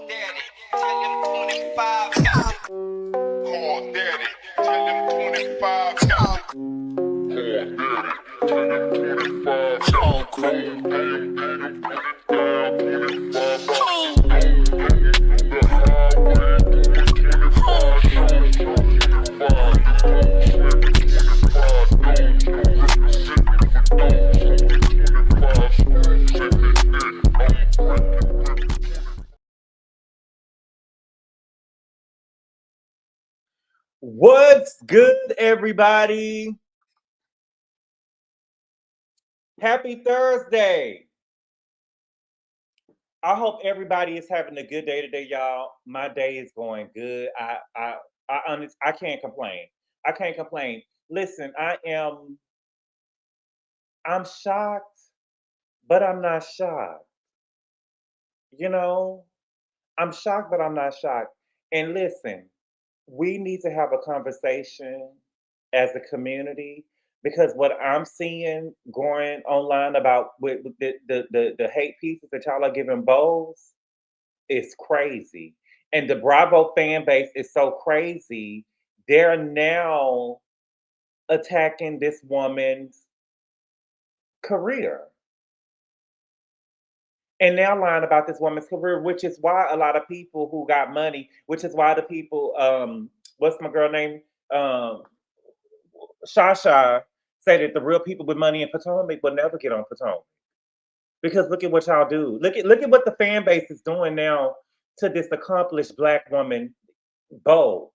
daddy, tell him 25 got it. Call daddy, tell him 25 got it. Call daddy, tell him 25 What's good, everybody? Happy Thursday. I hope everybody is having a good day today, y'all. My day is going good. I can't complain. I can't complain. Listen, I'm shocked, but I'm not shocked. You know, I'm shocked, but I'm not shocked. And listen, we need to have a conversation as a community because what I'm seeing going online about with the hate pieces that y'all are giving Bowles is crazy. And the Bravo fan base is so crazy. They're now attacking this woman's career. And now lying about this woman's career, which is why a lot of people who got money, which is why the people, what's my girl name? Shasha say that the real people with money in Potomac will never get on Potomac. Because look at what y'all do. Look at what the fan base is doing now to this accomplished black woman, Bowles.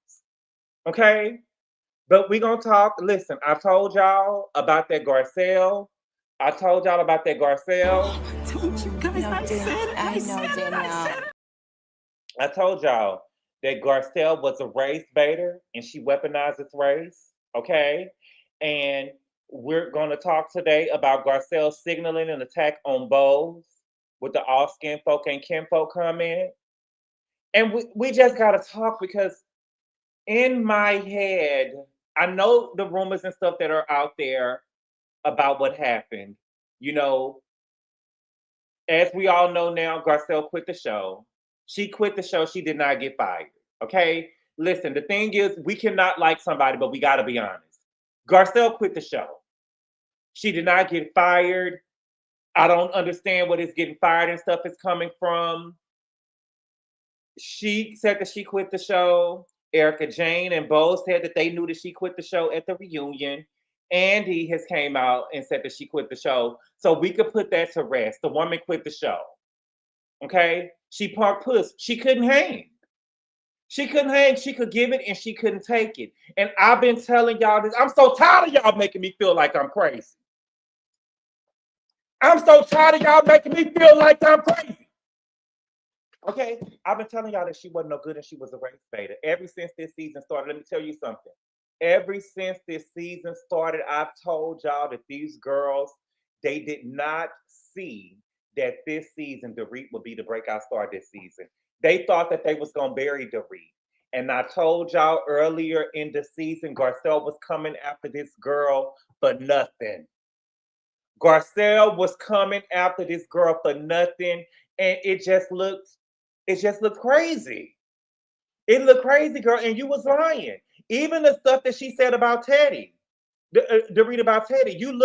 Okay? But we gonna talk. Listen, I told y'all about that Garcelle. I told y'all about that Garcelle. I told y'all that Garcelle was a race baiter and she weaponized its race. Okay? And we're going to talk today about Garcelle signaling an attack on Bowles with the all Skinfolk and Kinfolk comment. And we just got to talk because in my head, I know the rumors and stuff that are out there about what happened. You know, as we all know now, Garcelle quit the show. She quit the show. She did not get fired. Okay? Listen, the thing is, we cannot like somebody, but we got to be honest. Garcelle quit the show. She did not get fired. I don't understand what is getting fired and stuff is coming from. She said that she quit the show. Erica Jane and Bo said that they knew that she quit the show at the reunion. Andy has came out and said that she quit the show. So we could put that to rest. The woman quit the show. Okay? She parked puss. She couldn't hang. She couldn't hang. She could give it and she couldn't take it. And I've been telling y'all this. I'm so tired of y'all making me feel like I'm crazy. I'm so tired of y'all making me feel like I'm crazy. Okay? I've been telling y'all that she wasn't no good and she was a race baiter. Ever since this season started, let me tell you something. Ever since this season started, I've told y'all that these girls, they did not see that this season, Dorit would be the breakout star this season. They thought that they was going to bury Dorit. And I told y'all earlier in the season, Garcelle was coming after this girl for nothing. Garcelle was coming after this girl for nothing. And it just looked crazy. It looked crazy, girl. And you was lying. Even the stuff that she said about Teddy, Dorit about Teddy, you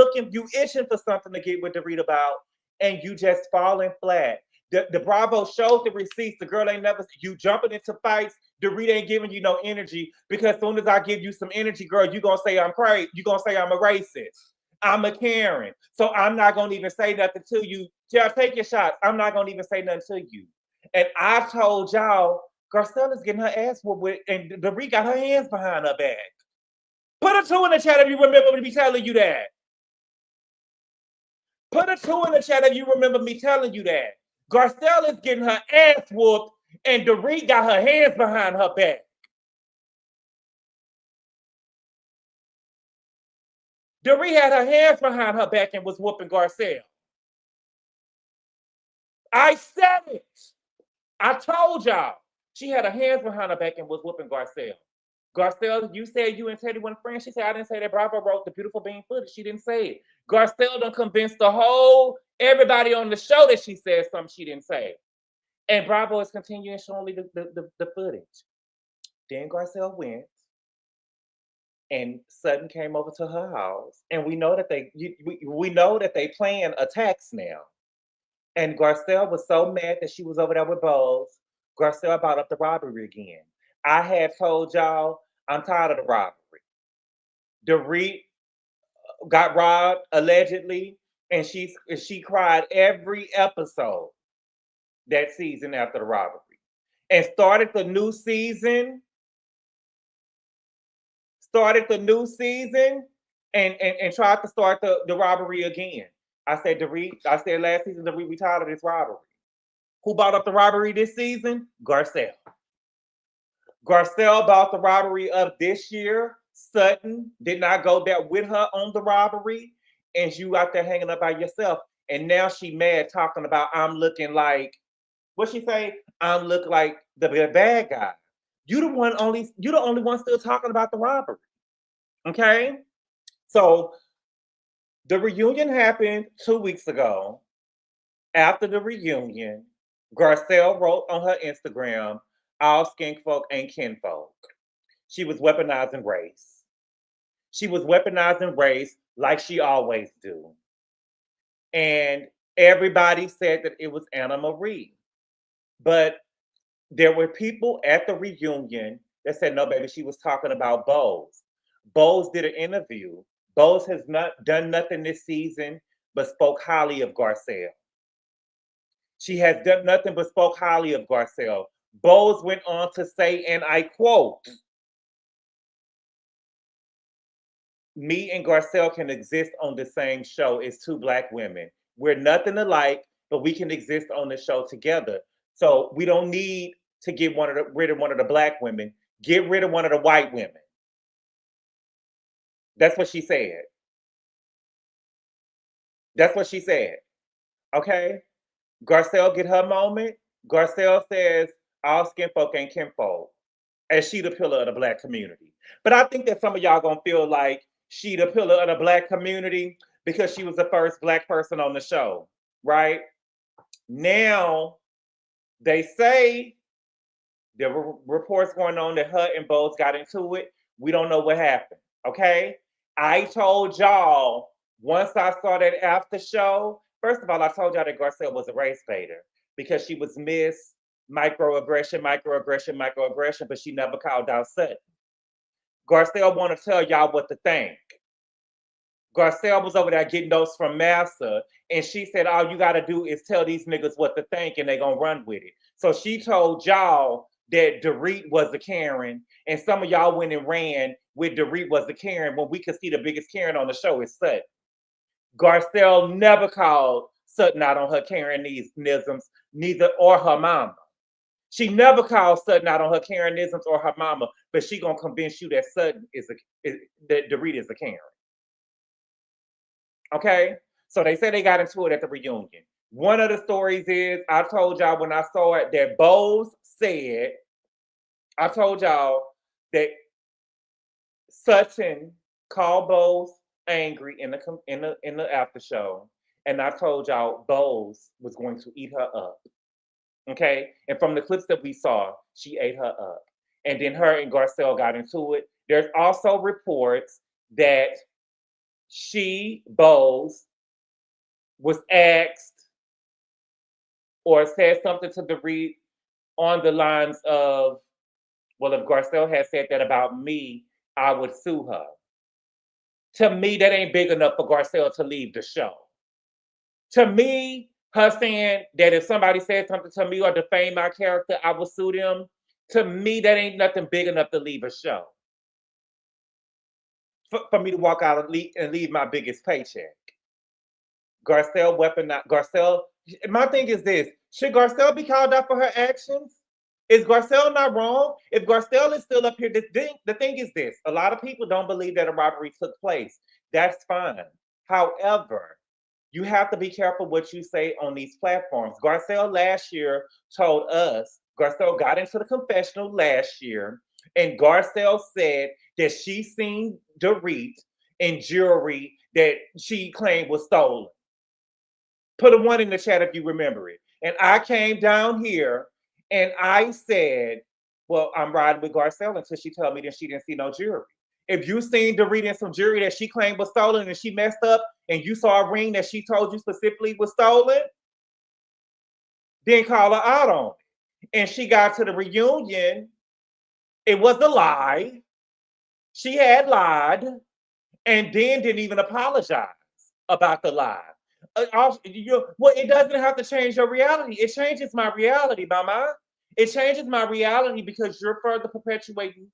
itching for something to get with Dorit about, and you just falling flat. The Bravo showed the receipts. The girl ain't never, you jumping into fights. Dorit ain't giving you no energy because as soon as I give you some energy, girl, you gonna say I'm crazy. You gonna say I'm a racist. I'm a Karen. So I'm not gonna even say nothing to you. Y'all take your shots. I'm not gonna even say nothing to you. And I told y'all, Garcelle is getting her ass whooped with, and Dorit got her hands behind her back. Put a 2 in the chat if you remember me telling you that. Put a 2 in the chat if you remember me telling you that. Garcelle is getting her ass whooped, and Dorit got her hands behind her back. Dorit had her hands behind her back and was whooping Garcelle. I said it. I told y'all. She had her hands behind her back and was whooping Garcelle. Garcelle, you said you and Teddy weren't friends. She said, I didn't say that. Bravo wrote the beautiful bean footage. She didn't say it. Garcelle done convinced everybody on the show that she said something she didn't say. And Bravo is continuing showing the footage. Then Garcelle went, and Sutton came over to her house, and we know that we know that they plan attacks now. And Garcelle was so mad that she was over there with Bose. Garcelle brought up the robbery again. I had told y'all I'm tired of the robbery. Dorit got robbed allegedly, and she cried every episode that season after the robbery, and started the new season. And tried to start the robbery again. I said last season, Dorit, we tired of this robbery. Who brought up the robbery this season? Garcelle. Garcelle bought the robbery up this year. Sutton did not go there with her on the robbery, and you out there hanging up by yourself. And now she mad talking about I'm looking like, what she say? I'm look like the bad guy. You the only one still talking about the robbery. Okay? So the reunion happened 2 weeks ago. After the reunion, Garcelle wrote on her Instagram, all Skinfolk ain't Kinfolk. She was weaponizing race. She was weaponizing race like she always do. And everybody said that it was Anna Marie. But there were people at the reunion that said, no, baby, she was talking about Bose. Bose did an interview. Bose has not done nothing this season but spoke highly of Garcelle. She has done nothing but spoke highly of Garcelle. Bose went on to say, and I quote, me and Garcelle can exist on the same show as two Black women. We're nothing alike, but we can exist on the show together. So we don't need to get rid of one of the Black women. Get rid of one of the white women. That's what she said. That's what she said. Okay? Garcelle get her moment. Garcelle says, all Skinfolk ain't Kinfolk. And she the pillar of the Black community. But I think that some of y'all gonna feel like she the pillar of the Black community because she was the first Black person on the show, right? Now, they say there were reports going on that her and Bose got into it. We don't know what happened, okay? I told y'all, once I saw that after show, first of all, I told y'all that Garcelle was a race baiter because she was Miss microaggression, but she never called out Sutton. Garcelle want to tell y'all what to think. Garcelle was over there getting notes from Massa, and she said, all you got to do is tell these niggas what to think, and they going to run with it. So she told y'all that Dorit was a Karen, and some of y'all went and ran with Dorit was a Karen when we could see the biggest Karen on the show is Sutton. Garcelle never called Sutton out on her Karenisms, neither or her mama. She never called Sutton out on her Karenisms or her mama, but she gonna convince you that Sutton that Dorit is a Karen. Okay? So they say they got into it at the reunion. One of the stories is, I told y'all when I saw it that Bose said, I told y'all that Sutton called Bose angry in the after show, and I told y'all Bose was going to eat her up. Okay, and from the clips that we saw, she ate her up, and then her and Garcelle got into it. There's also reports that Bose, was asked or said something to Dorit on the lines of, well, if Garcelle had said that about me, I would sue her. To me, that ain't big enough for Garcelle to leave the show. To me, her saying that if somebody said something to me or defame my character, I will sue them. To me, that ain't nothing big enough to leave a show. For me to walk out and leave my biggest paycheck. Garcelle Garcelle. My thing is this: should Garcelle be called out for her actions? Is Garcelle not wrong? If Garcelle is still up here, the thing is this: a lot of people don't believe that a robbery took place. That's fine. However, you have to be careful what you say on these platforms. Garcelle last year told us, Garcelle got into the confessional last year, and Garcelle said that she seen Dorit in jewelry that she claimed was stolen. Put a 1 in the chat if you remember it. And I came down here and I said, well, I'm riding with Garcelle until she told me that she didn't see no jewelry. If you seen Dorit in some jewelry that she claimed was stolen and she messed up, and you saw a ring that she told you specifically was stolen, then call her out on it. And she got to the reunion. It was a lie. She had lied and then didn't even apologize about the lie. Well, it doesn't have to change your reality. It changes my reality, mama. It changes my reality because you're further perpetuating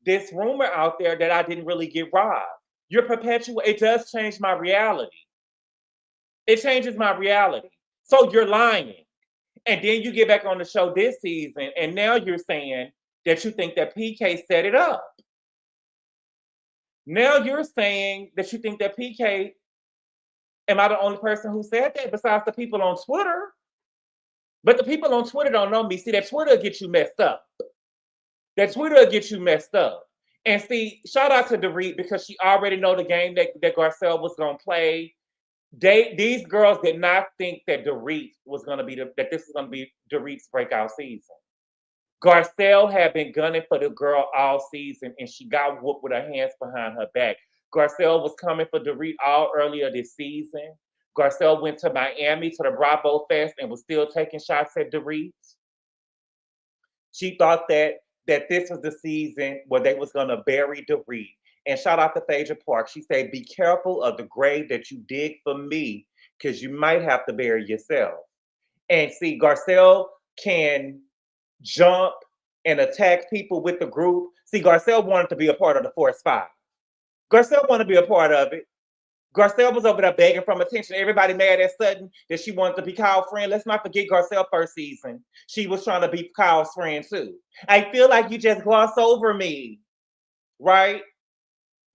this rumor out there that I didn't really get robbed. It does change my reality. It changes my reality. So you're lying. And then you get back on the show this season, and now you're saying that you think that PK set it up. Now you're saying that you think that PK, am I the only person who said that besides the people on Twitter? But the people on Twitter don't know me. See, that Twitter will get you messed up. That Twitter will get you messed up. And see, shout out to Dorit because she already know the game that Garcelle was going to play. These girls did not think that Dorit was going to be that this was going to be Dorit's breakout season. Garcelle had been gunning for the girl all season, and she got whooped with her hands behind her back. Garcelle was coming for Dorit all earlier this season. Garcelle went to Miami to the Bravo Fest and was still taking shots at Dorit. She thought that this was the season where they was going to bury Dorit. And shout out to Phaedra Park. She said, be careful of the grave that you dig for me, because you might have to bury yourself. And see, Garcelle can jump and attack people with the group. See, Garcelle wanted to be a part of the Force 5. Garcelle wanted to be a part of it. Garcelle was over there begging from attention. Everybody mad at Sutton that she wanted to be Kyle's friend. Let's not forget Garcelle first season. She was trying to be Kyle's friend too. I feel like you just glossed over me, right?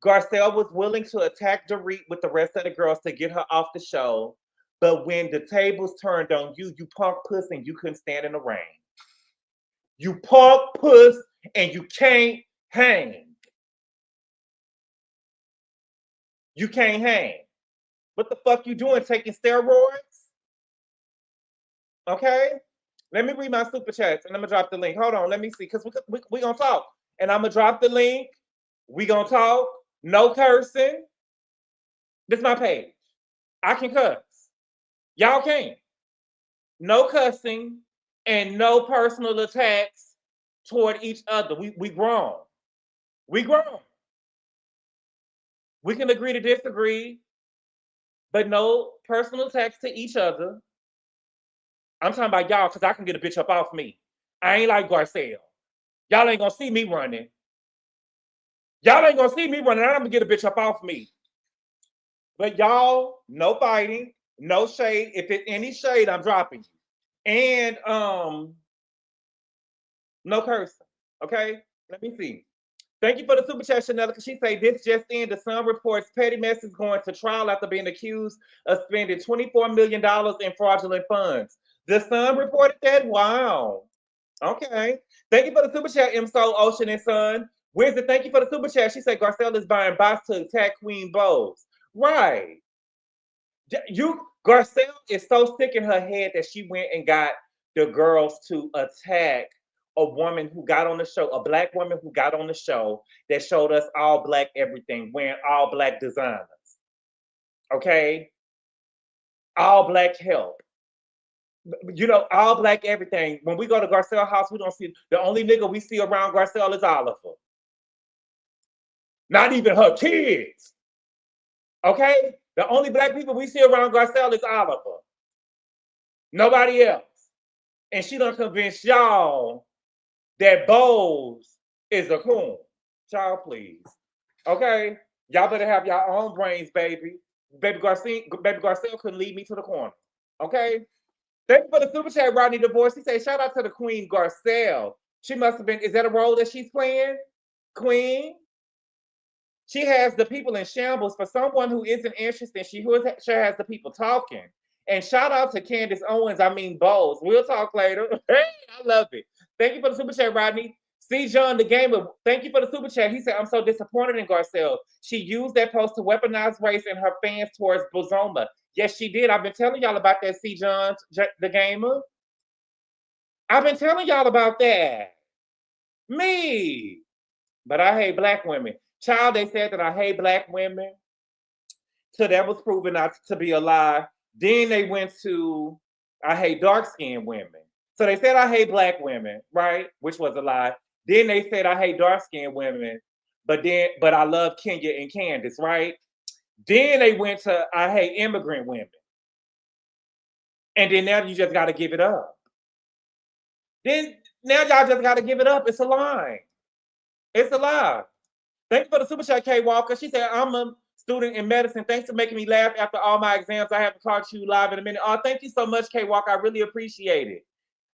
Garcelle was willing to attack Dorit with the rest of the girls to get her off the show. But when the tables turned on you, you punk puss, and you couldn't stand in the rain. You punk puss and you can't hang. You can't hang. What the fuck you doing? Taking steroids? Okay? Let me read my super chats and I'm gonna drop the link. Hold on, let me see, because we gonna talk. And I'm gonna drop the link. We gonna talk. No cursing. This is my page. I can cuss. Y'all can't. No cussing and no personal attacks toward each other. We grown. We grown. We can agree to disagree, but no personal attacks to each other. I'm talking about y'all because I can get a bitch up off me. I ain't like Garcelle. Y'all ain't gonna see me running. Y'all ain't gonna see me running. I'm gonna get a bitch up off me. But y'all, no fighting, no shade. If it's any shade, I'm dropping you. And no cursing. Okay? Let me see. Thank you for the super chat, Chanel, because she said this just in. The Sun reports Petty Mess is going to trial after being accused of spending $24 million in fraudulent funds. The Sun reported that? Wow. Okay. Thank you for the super chat, M Soul, Ocean, and Sun. Wizard, thank you for the super chat. She said Garcelle is buying bots to attack Queen Bowes. Right. Garcelle is so sick in her head that she went and got the girls to attack a woman who got on the show, a Black woman who got on the show that showed us all Black everything, wearing all Black designers. Okay? All Black help. You know, all Black everything. When we go to Garcelle's house, we don't see, the only nigga we see around Garcelle is Oliver. Not even her kids. Okay? The only Black people we see around Garcelle is Oliver. Nobody else. And she done convince y'all that Bowes is a coon. Child, please. Okay? Y'all better have your own brains, baby. Baby Garcelle couldn't lead me to the corner. Okay? Thank you for the super chat, Rodney Divorce. He said, shout out to the Queen Garcelle. She must have been, is that a role that she's playing? Queen? She has the people in shambles. For someone who isn't interested, she sure has the people talking. And shout out to Candace Owens, Bowles. We'll talk later. Hey, I love it. Thank you for the super chat, Rodney. C. John, the gamer, thank you for the super chat. He said, I'm so disappointed in Garcelle. She used that post to weaponize race and her fans towards Bozoma. Yes, she did. I've been telling y'all about that, C. John, the gamer. I've been telling y'all about that. Me. But I hate black women. Child, they said that I hate black women. Till that was proven not to be a lie. Then they went to I hate dark-skinned women. So they said I hate black women, right? Which was a lie. Then they said I hate dark-skinned women, but I love Kenya and Candace, right? Then they went to I hate immigrant women. And then now you just gotta give it up. Then now y'all just gotta give it up. It's a lie. It's a lie. Thank you for the super chat, Kay Walker. She said, I'm a student in medicine. Thanks for making me laugh after all my exams. I haven't caught you live in a minute. Oh, thank you so much, Kay Walker. I really appreciate it.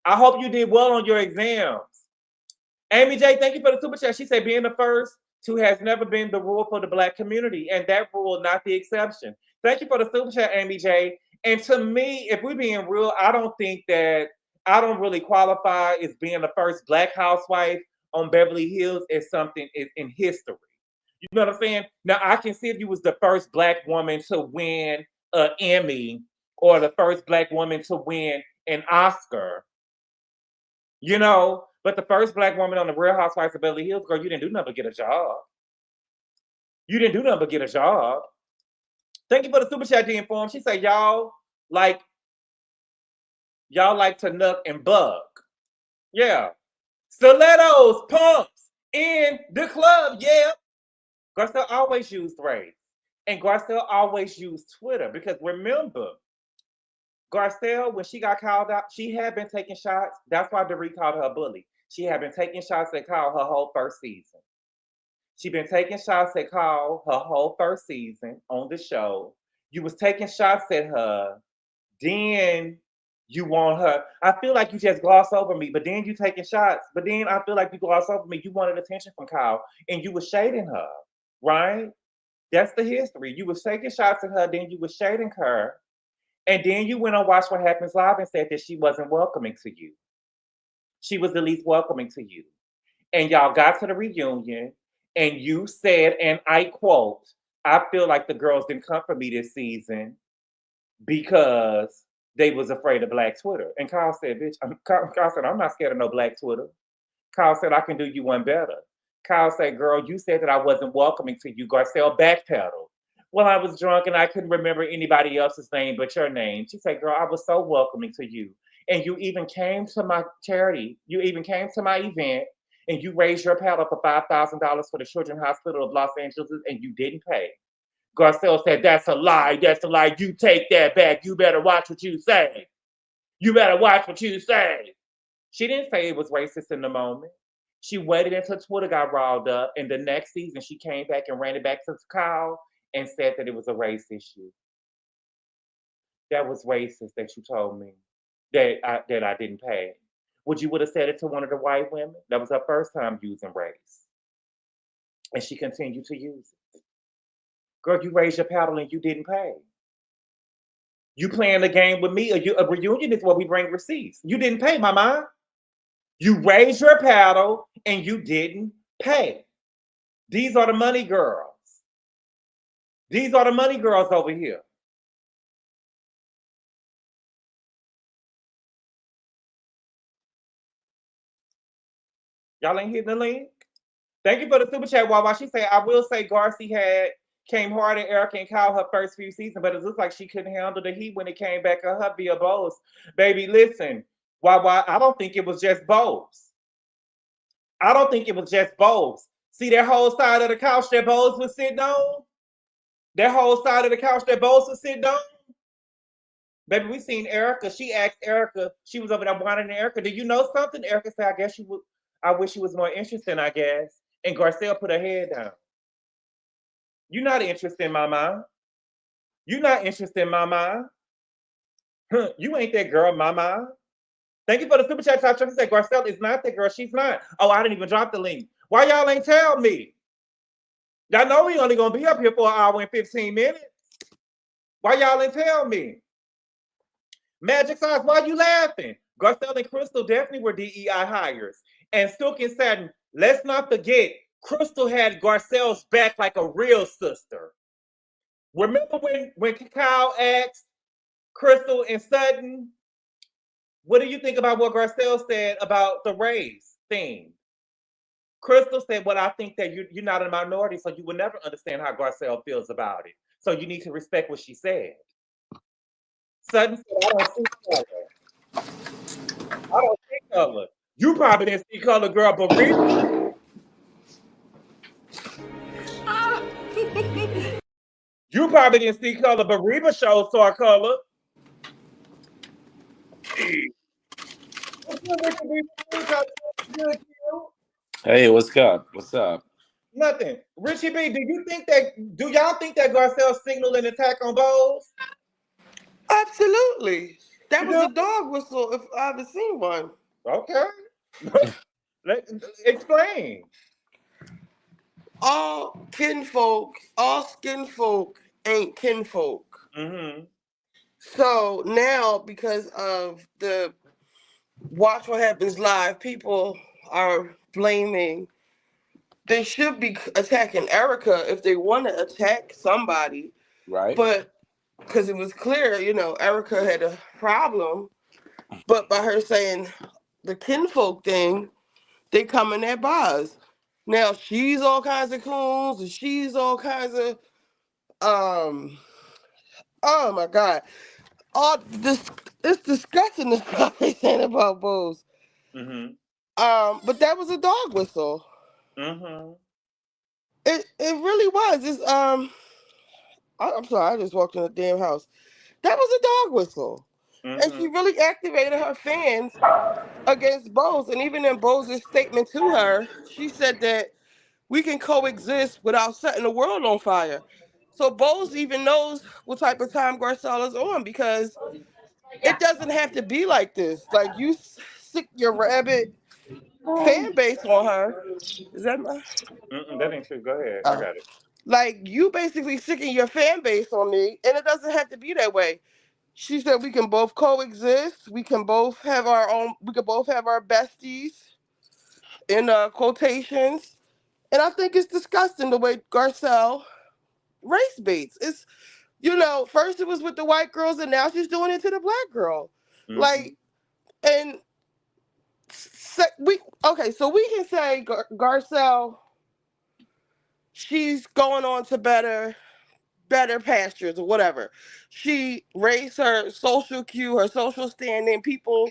I hope you did well on your exams. Amy J, thank you for the super chat. She said, being the first to has never been the rule for the black community, and that rule not the exception. Thank you for the super chat, Amy J. And to me, if we're being real, I don't really qualify as being the first black housewife on Beverly Hills as something in history. You know what I'm saying? Now, I can see if you was the first black woman to win an Emmy or the first black woman to win an Oscar, you know, but the first black woman on the Real Housewives of Beverly Hills, girl, you didn't do nothing but get a job. You didn't do nothing but get a job. Thank you for the super chat, D Inform. She said, y'all like to nut and bug. Yeah. Stilettos, pumps in the club. Yeah. Garcelle always used race. And Garcelle always used Twitter because remember, Garcelle, when she got called out, she had been taking shots. That's why Dorit called her a bully. She had been taking shots at Kyle her whole first season. She been taking shots at Kyle her whole first season on the show. You was taking shots at her. Then you want her. I feel like you just gloss over me, but then you taking shots. But then I feel like you gloss over me. You wanted attention from Kyle, and you was shading her, right? That's the history. You was taking shots at her, then you was shading her, and then you went on Watch What Happens Live and said that she wasn't welcoming to you. She was the least welcoming to you. And y'all got to the reunion, and you said, and I quote, I feel like the girls didn't come for me this season because they was afraid of Black Twitter. And Kyle said, bitch, Kyle said, I'm not scared of no Black Twitter. Kyle said, I can do you one better. Kyle said, girl, you said that I wasn't welcoming to you. Garcelle backpedaled. Well, I was drunk and I couldn't remember anybody else's name but your name. She said, girl, I was so welcoming to you. And you even came to my charity. You even came to my event and you raised your paddle for $5,000 for the Children's Hospital of Los Angeles and you didn't pay. Garcelle said, that's a lie. That's a lie. You take that back. You better watch what you say. You better watch what you say. She didn't say it was racist in the moment. She waited until Twitter got riled up, and the next season she came back and ran it back to Kyle and said that it was a race issue. That was racist that you told me that I didn't pay. Would you have said it to one of the white women? That was her first time using race. And she continued to use it. Girl, you raised your paddle and you didn't pay. You playing the game with me. A reunion is where we bring receipts. You didn't pay, mama. You raised your paddle and you didn't pay. These are the money girls. These are the money girls over here. Y'all ain't hitting the link? Thank you for the super chat, Wawa. She said, I will say Garcelle came hard at Erica and Kyle her first few seasons, but it looks like she couldn't handle the heat when it came back at her via Bose. Baby, listen, Wawa, I don't think it was just Bose. I don't think it was just Bose. See that whole side of the couch that Bose was sitting on? That whole side of the couch that Bose was sitting on? Baby, we seen Erica. She asked Erica, she was over there wanting Erica, do you know something? Erica said, I wish she was more interested, I guess. And Garcelle put her head down. You're not interested in my mind. You're not interested in my mind. You ain't that girl, mama. Thank you for the super chat. She said, Garcelle is not that girl. She's not. Oh, I didn't even drop the link. Why y'all ain't tell me? Y'all know we only going to be up here for an hour and 15 minutes. Why y'all ain't tell me? Magic Sauce, why you laughing? Garcelle and Crystal definitely were DEI hires. And Silk and Satin, let's not forget, Crystal had Garcelle's back like a real sister. Remember when Kyle asked Crystal and Sutton, What do you think about what Garcelle said about the race thing? Crystal said, "Well, I think that you're not a minority, so you will never understand how Garcelle feels about it. So you need to respect what she said." Sutton said, "I don't see color. I don't see color. You probably didn't see color, girl, but you probably didn't see color, but Reba showed saw color." What's good with you? Hey, what's up? What's up? Nothing. Richie B, do y'all think that Garcelle signaled an attack on Bowles? Absolutely. That You was do? a dog whistle if I ever seen one. Okay. Explain. All skinfolk ain't kinfolk. Mm-hmm. So now, because of the Watch What Happens Live, people are blaming. They should be attacking Erica if they want to attack somebody, Right? but because it was clear, Erica had a problem. But by her saying the kinfolk thing, they coming at bars. Now she's all kinds of coons and she's all kinds of oh my god. All this it's disgusting the stuff they saying about Bose. Mm-hmm. But that was a dog whistle. Mm-hmm. It really was. I'm sorry, I just walked in the damn house. That was a dog whistle. And Mm-hmm. she really activated her fans against Bose. And even in Bose's statement to her, she said that we can coexist without setting the world on fire. So Bose even knows what type of time Garcelle is on because it doesn't have to be like this. Like you sick your rabbit fan base on her. Is that my? Mm-mm, that ain't true. Go ahead. I Oh. got it. Like you basically sicking your fan base on me, and it doesn't have to be that way. She said we can both coexist. We can both have our own. We can both have our besties in quotations. And I think it's disgusting the way Garcelle race baits. First it was with the white girls, and now she's doing it to the black girl. Mm-hmm. Like, and so we can say Garcelle, she's going on to better pastures or whatever. She raised her social cue, her social standing. People,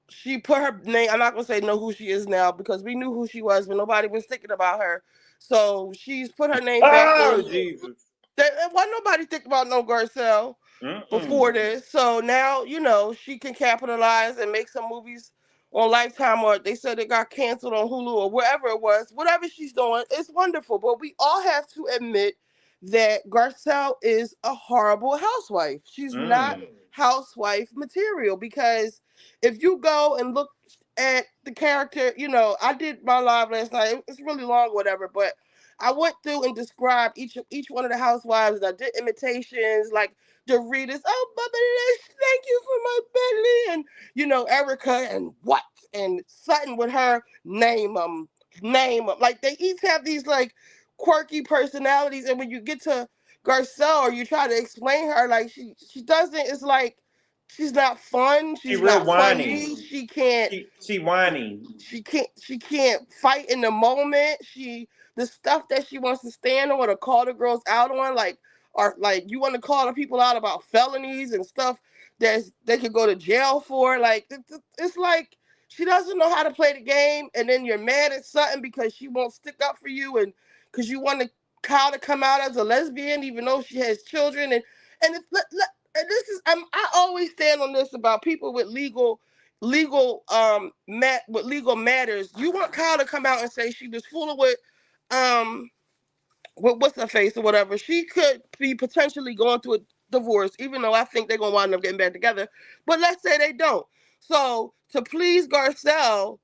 she put her name. I'm not gonna say know who she is now because we knew who she was, but nobody was thinking about her. So she's put her name back Oh, in. Jesus. There wasn't nobody think about no Garcelle before Mm-mm. this. So now, she can capitalize and make some movies on Lifetime, or they said it got canceled on Hulu or wherever it was. Whatever she's doing, it's wonderful. But we all have to admit that Garcelle is a horrible housewife. She's not Mm. housewife material because if you go and look at the character, I did my live last night. It's really long, whatever, but I went through and described each one of the housewives. I did imitations like Doritas. Oh, Bubba, thank you for my belly, and Erica and what and Sutton with her name them. Like they each have these like quirky personalities, and when you get to Garcelle or you try to explain her, like she doesn't. It's like she's not fun. She She's real not whiny. funny. She can't She whiny. she can't fight in the moment. The stuff that she wants to stand on or call the girls out on, like or like you want to call the people out about felonies and stuff that they could go to jail for. Like it's like she doesn't know how to play the game, and then you're mad at Sutton because she won't stick up for you, and because you want Kyle to come out as a lesbian even though she has children, and and this is I always stand on this about people with with legal matters. You want Kyle to come out and say she was fooling um with what's her face or whatever. She could be potentially going through a divorce, even though I think they're gonna wind up getting back together. But let's say they don't. So to please Garcelle,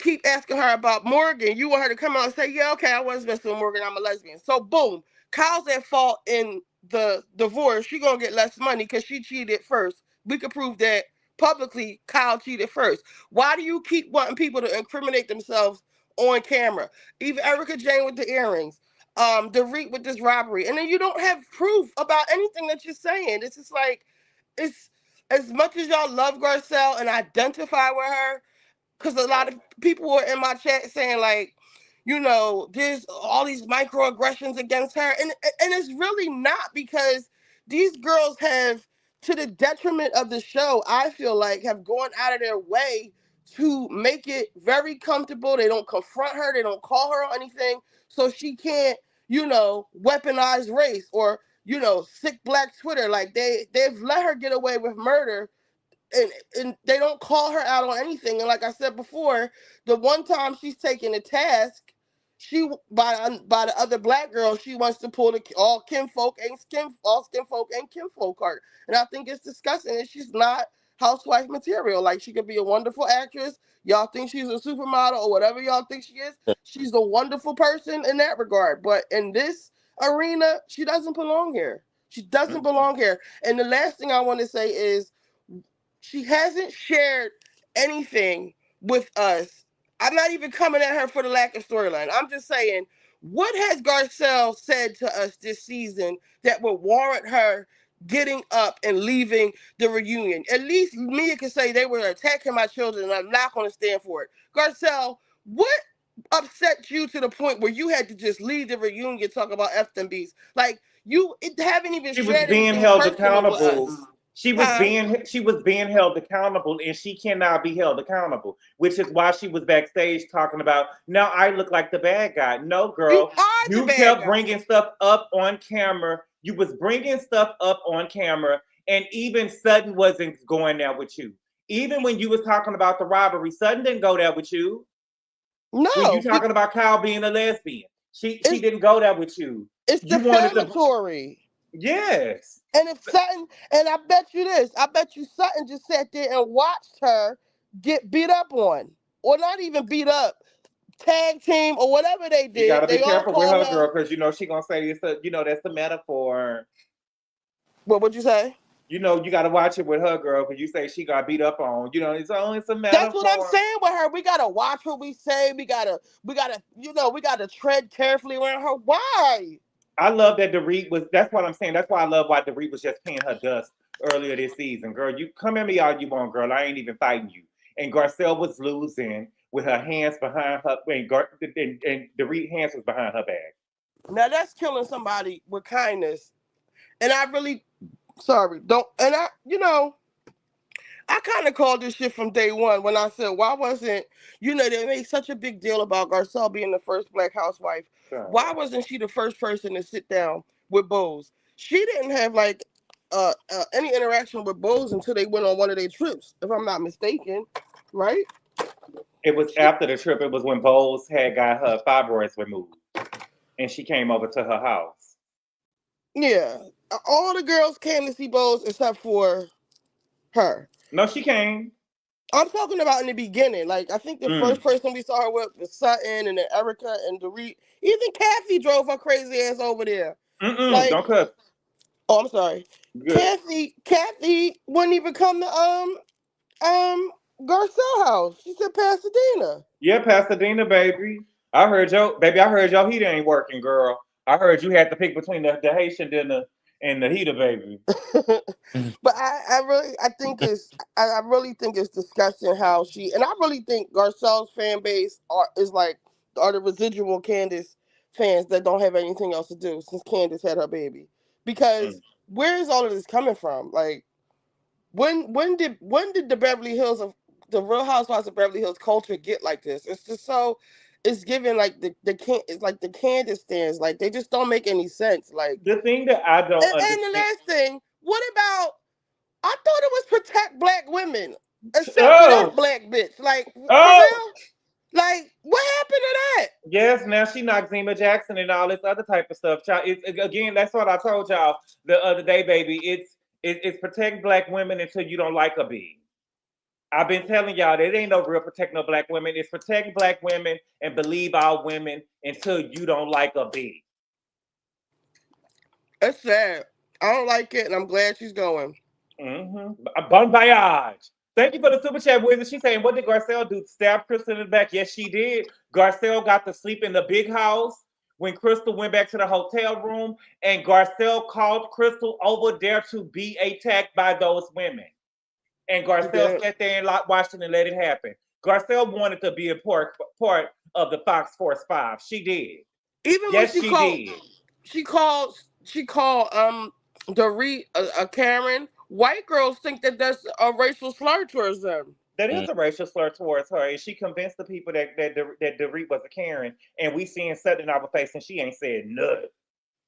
keep asking her about Morgan. You want her to come out and say, yeah, okay, I was messing with Morgan, I'm a lesbian. So boom, Kyle's at fault in the divorce. She gonna get less money because she cheated first. We could prove that publicly Kyle cheated first. Why do you keep wanting people to incriminate themselves on camera? Even Erica Jane with the earrings, Dorit with this robbery, and then you don't have proof about anything that you're saying. It's just like it's as much as y'all love Garcelle and identify with her, because a lot of people were in my chat saying like, there's all these microaggressions against her, and it's really not, because these girls have, to the detriment of the show, I feel like, have gone out of their way to make it very comfortable. They don't confront her, they don't call her on anything, so she can't, weaponize race or sick black Twitter. Like they've let her get away with murder, and they don't call her out on anything. And like I said before, the one time she's taken a task, she by the other black girl, she wants to pull the all Kinfolk and Kinfolk card. And I think it's disgusting. And she's not housewife material. Like, she could be a wonderful actress. Y'all think she's a supermodel or whatever y'all think she is. She's a wonderful person in that regard. But in this arena, she doesn't belong here. She doesn't belong here. And the last thing I want to say is, she hasn't shared anything with us. I'm not even coming at her for the lack of storyline. I'm just saying, what has Garcelle said to us this season that would warrant her getting up and leaving the reunion? At least Mia can say, they were attacking my children and I'm not going to stand for it. Garcelle, what upset you to the point where you had to just leave the reunion and talk about F them bees? Like, you haven't even She was shared being anything held personal with accountable. us. She was being held accountable, and she cannot be held accountable, which is why she was backstage talking about, now I look like the bad guy. No, girl, you kept bringing stuff up on camera. You was bringing stuff up on camera, and even Sutton wasn't going there with you. Even when you was talking about the robbery, Sutton didn't go there with you. No. When you talking about Kyle being a lesbian, she didn't go there with you. It's defamatory. Yes. And if Sutton, and I bet you Sutton just sat there and watched her get beat up on, or not even beat up, tag team or whatever they did. You gotta be they careful with her, girl, because she gonna say it's that's the metaphor. What would you say? You gotta watch it with her, girl, because you say she got beat up on. It's a metaphor. That's what I'm saying with her. We gotta watch what we say. We gotta tread carefully around her. Why? I love that Dorit was. That's what I'm saying. That's why I love why Dorit was just paying her dust earlier this season, girl. You come at me all you want, girl. I ain't even fighting you. And Garcelle was losing with her hands behind her, and Dorit hands was behind her back. Now that's killing somebody with kindness. And I really, sorry, don't. And I kind of called this shit from day one when I said, why wasn't, they made such a big deal about Garcelle being the first black housewife. Sure. Why wasn't she the first person to sit down with Bose? She didn't have any interaction with Bose until they went on one of their trips, if I'm not mistaken, right? It was after the trip. It was when Bose had got her fibroids removed, and she came over to her house. Yeah, all the girls came to see Bose except for her. No, she came. I'm talking about in the beginning. Like, I think the first person we saw her with was Sutton, and then Erica and Dorit. Even Kathy drove her crazy ass over there. Don't cut. Oh, I'm sorry. Good. Kathy wouldn't even come to Garcelle house. She said Pasadena. Yeah, Pasadena, baby. I heard your heater ain't working, girl. I heard you had to pick between the Haitian dinner and the heater, baby. But I really think it's disgusting how and I really think Garcelle's fan base are the residual Candace fans that don't have anything else to do since Candace had her baby. Because where is all of this coming from? Like, when did the Beverly Hills of the Real Housewives of Beverly Hills culture get like this? It's just it's given like it's like the Candace stands, like they just don't make any sense. Like, the thing that I don't understand. And the last thing, what about, I thought it was protect black women, except for that black bitch. Like, for real? Like, what happened to that? Yes, now she knocked Zima Jackson and all this other type of stuff. Again, that's what I told y'all the other day, baby. It's protect black women until you don't like a bee. I've been telling y'all that it ain't no real protect no black women. It's protect black women and believe all women until you don't like a bee. It's sad. I don't like it, and I'm glad she's going. Bon voyage. Thank you for the super chat, Wizard. She's saying, what did Garcelle do? Stab Crystal in the back? Yes, she did. Garcelle got to sleep in the big house when Crystal went back to the hotel room, and Garcelle called Crystal over there to be attacked by those women. And Garcelle sat there and watched it and let it happen. Garcelle wanted to be a part of the Fox Force 5. She did. Even Yes, when she did. she called Dorit a Karen. White girls think that that's a racial slur towards them. That is a racial slur towards her, and she convinced the people that Dorit was a Karen, and we seeing something in our face, and she ain't said nothing.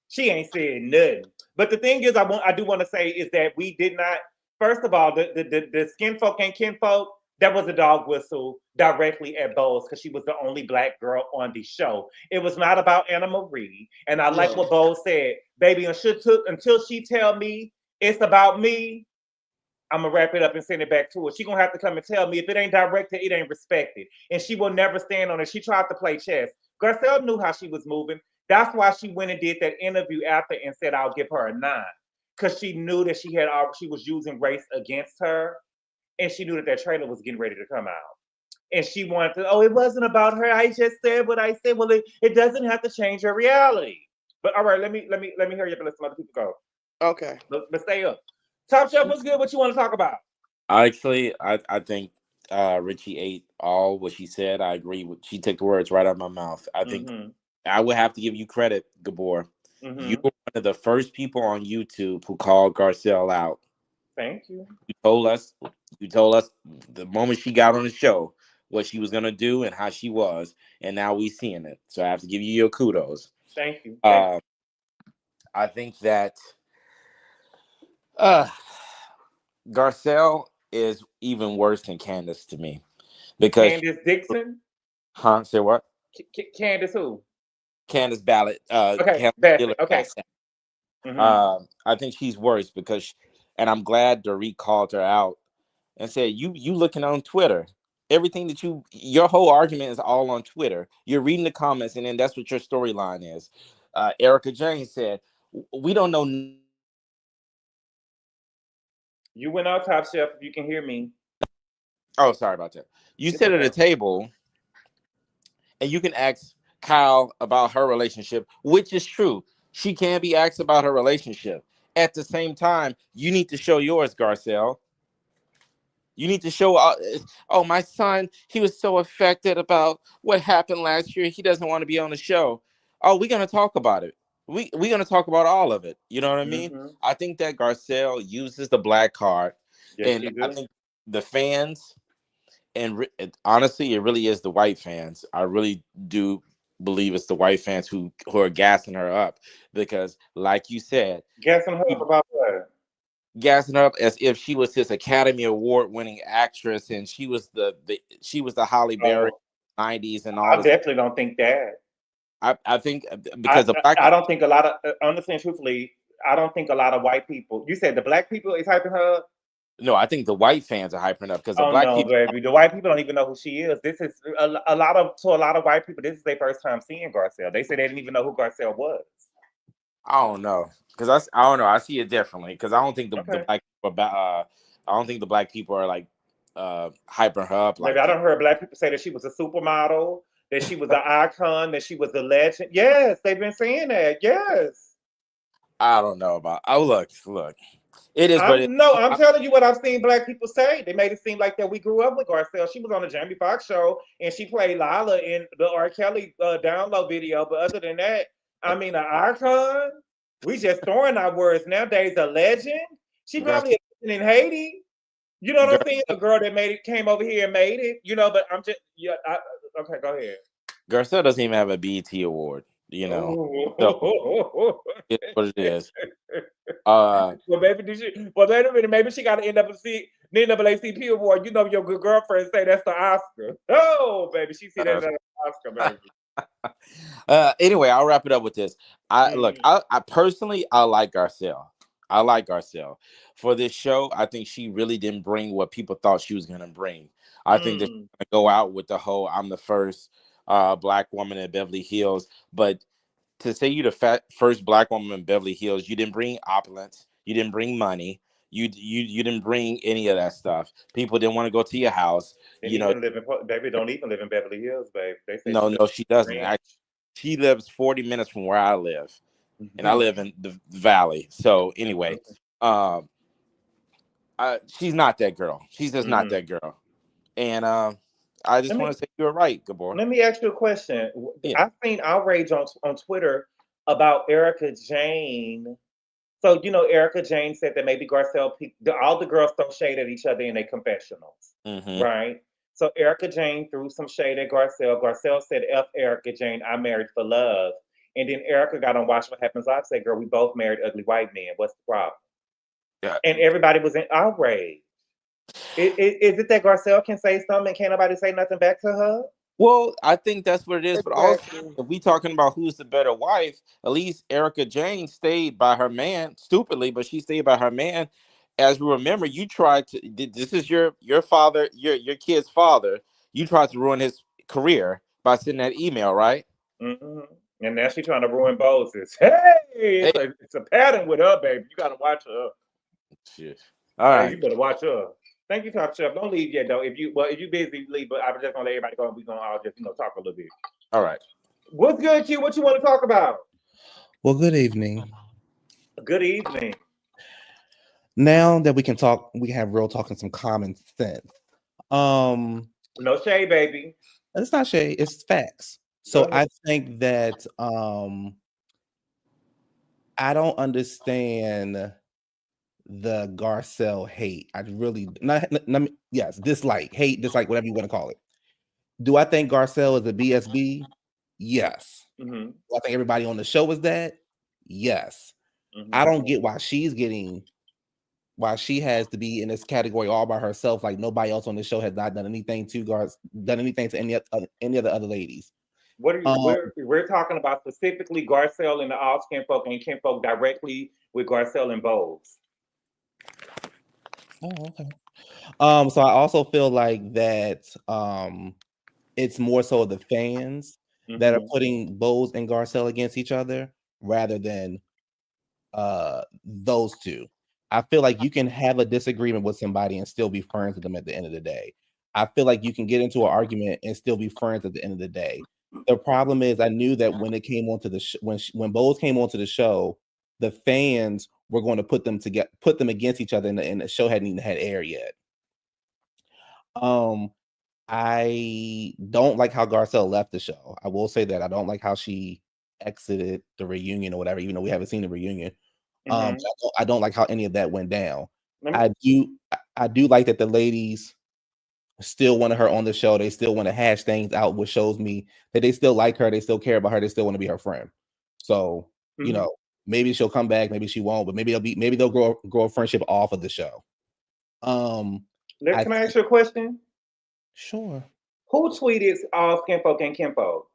She ain't said nothing. But the thing is, I do want to say is that we did not. First of all, the Skinfolk and Kinfolk, that was a dog whistle directly at Bowles because she was the only black girl on the show. It was not about Anna Marie, and I like what Bowles said, baby. Until she tell me it's about me, I'm gonna wrap it up and send it back to her. She gonna have to come and tell me if it ain't directed, it ain't respected, and she will never stand on it. She tried to play chess. Garcelle knew how she was moving. That's why she went and did that interview after and said, "I'll give her a 9," because she knew that she was using race against her, and she knew that trailer was getting ready to come out. And she wanted to, it wasn't about her. I just said what I said. Well, it doesn't have to change your reality. But all right, let me hear you. Let some other people go. Okay. Let's stay up. Top Chef, what's good? What you want to talk about? Actually, I think Richie ate all what she said. I agree with. She took the words right out of my mouth. I think I would have to give you credit, Gabor. You were one of the first people on YouTube who called Garcelle out. Thank you. You told us the moment she got on the show what she was gonna do and how she was, and now we seeing it. So I have to give you your kudos. Thank you. I think that Garcelle is even worse than Candace to me because Candace Dixon. Say what? Candace who? Candace Ballot. Okay, Candace okay. I think she's worse because, and I'm glad Dorit called her out and said, "You looking on Twitter? Everything that your whole argument is all on Twitter. You're reading the comments, and then that's what your storyline is." Erica Jane said, "We don't know." You went out, Top Chef. If you can hear me. Oh, sorry about that. You sit at a table, and you can ask Kyle about her relationship, which is true. She can be asked about her relationship. At the same time, you need to show yours, Garcelle. You need to show, my son, he was so affected about what happened last year. He doesn't want to be on the show. Oh, we're going to talk about it. We're going to talk about all of it. You know what I mean? I think that Garcelle uses the black card. Yes, and I think the fans, and honestly, it really is the white fans. I really do believe it's the white fans who are gassing her up because, like you said, gassing her up about what? Gassing her up as if she was this Academy Award winning actress and she was the Halle Berry 90s and all. I definitely don't think that. I think because I don't think a lot of honestly and truthfully, I don't think a lot of white people. You said the black people is hyping her up. No, I think the white fans are hyping up because the black people, baby. The white people don't even know who she is. This is a lot of white people. This is their first time seeing Garcelle. They say they didn't even know who Garcelle was. I don't know because I don't know. I see it differently because I don't think the black people I don't think the black people are like hyping her up. Maybe I don't heard black people say that she was a supermodel, that she was an icon, that she was a legend. Yes, they've been saying that. Yes. I don't know about. Oh, look. It is. I'm telling you what I've seen black people say. They made it seem like that we grew up with Garcelle. She was on the Jamie Foxx show and she played Lala in the R. Kelly download video. But other than that, I mean, an icon. We just throwing our words nowadays. A legend. She probably a legend in Haiti. You know what I'm saying? A girl that came over here and made it. You know, but I'm just okay. Go ahead. Garcelle doesn't even have a BET award. You know, so it's what it is. Well, maybe wait a minute. Maybe she got to NAACP award. You know, your good girlfriend say that's the Oscar. Oh, baby, she see that as an Oscar, baby. Anyway, I'll wrap it up with this. I personally, I like Garcelle. I like Garcelle for this show. I think she really didn't bring what people thought she was going to bring. I think that she's going to go out with the whole "I'm the first black woman in Beverly Hills," but to say you the first black woman in Beverly Hills, you didn't bring opulence, you didn't bring money, you didn't bring any of that stuff. People didn't want to go to your house. Baby don't even live in Beverly Hills, babe. They say no, she doesn't. She lives 40 minutes from where I live, and I live in the valley. So anyway, I she's not that girl. She's just not Mhm. that girl. And I just Let want me to say you're right, Gabor. let me ask you a question. Yeah. I've seen outrage on Twitter about Erica Jane. So you know, Erica Jane said that maybe Garcelle, all the girls throw shade at each other in their confessionals, Mm-hmm. right? So Erica Jane threw some shade at Garcelle. Garcelle said, "F Erica Jane, I married for love." And then Erica got on Watch What Happens Live, said, "Girl, we both married ugly white men. What's the problem?" Yeah. And everybody was in outrage. Is it that Garcelle can say something and can't nobody say nothing back to her? Well, I think that's what it is. But also, Exactly. if we talking about who's the better wife, at least Erica Jane stayed by her man stupidly, but she stayed by her man. As we remember, you tried to. This is your father, your kid's father. You tried to ruin his career by sending that email, right? Hmm. And now she's trying to ruin Moses. Hey, Hey, it's a pattern with her, baby. You gotta watch her. shit. All Hey, you right. better watch her. Thank you, Top Chef. Don't leave yet though. If you busy, leave. But I was just gonna let everybody go and we gonna all just talk a little bit. All right. What's good, Q? What you want to talk about? Well, good evening. Good evening. Now that we can talk, we can have real talk and some common sense. Um, No shade, baby. it's not shade, it's facts. Go So ahead. I think that I don't understand the Garcelle hate. I really yes, dislike, hate, dislike, whatever you want to call it. Do I think Garcelle is a BSB? Yes. Mm-hmm. Do I think everybody on the show is that? Yes. Mm-hmm. I don't get why she has to be in this category all by herself, like nobody else on the show has not done anything to any of the other ladies. What are you? Um, We're talking about specifically Garcelle and the all Skinfolk and Kinfolk directly with Garcelle and Bowles. oh, okay. So I also feel like that it's more so the fans that are Mm-hmm. putting Bose and Garcelle against each other rather than those two. I feel like you can have a disagreement with somebody and still be friends with them at the end of the day. I feel like you can get into an argument and still be friends at the end of the day. The problem is, I knew that when it came onto the when Bose came onto the show, the fans were going to put them against each other, and the show hadn't even had air yet. Um, I don't like how Garcelle left the show. I will say that I don't like how she exited the reunion or whatever, even though we haven't seen the reunion. Mm-hmm. I don't like how any of that went down. Let me, I do like that the ladies still wanted her on the show. They still want to hash things out, which shows me that they still like her, they still care about her, they still want to be her friend. So, you mhm. know, maybe she'll come back, maybe she won't, but maybe they'll grow a friendship off of the show. I Can I think ask you a question? sure, Who tweeted all Skinfolk and Kinfolk?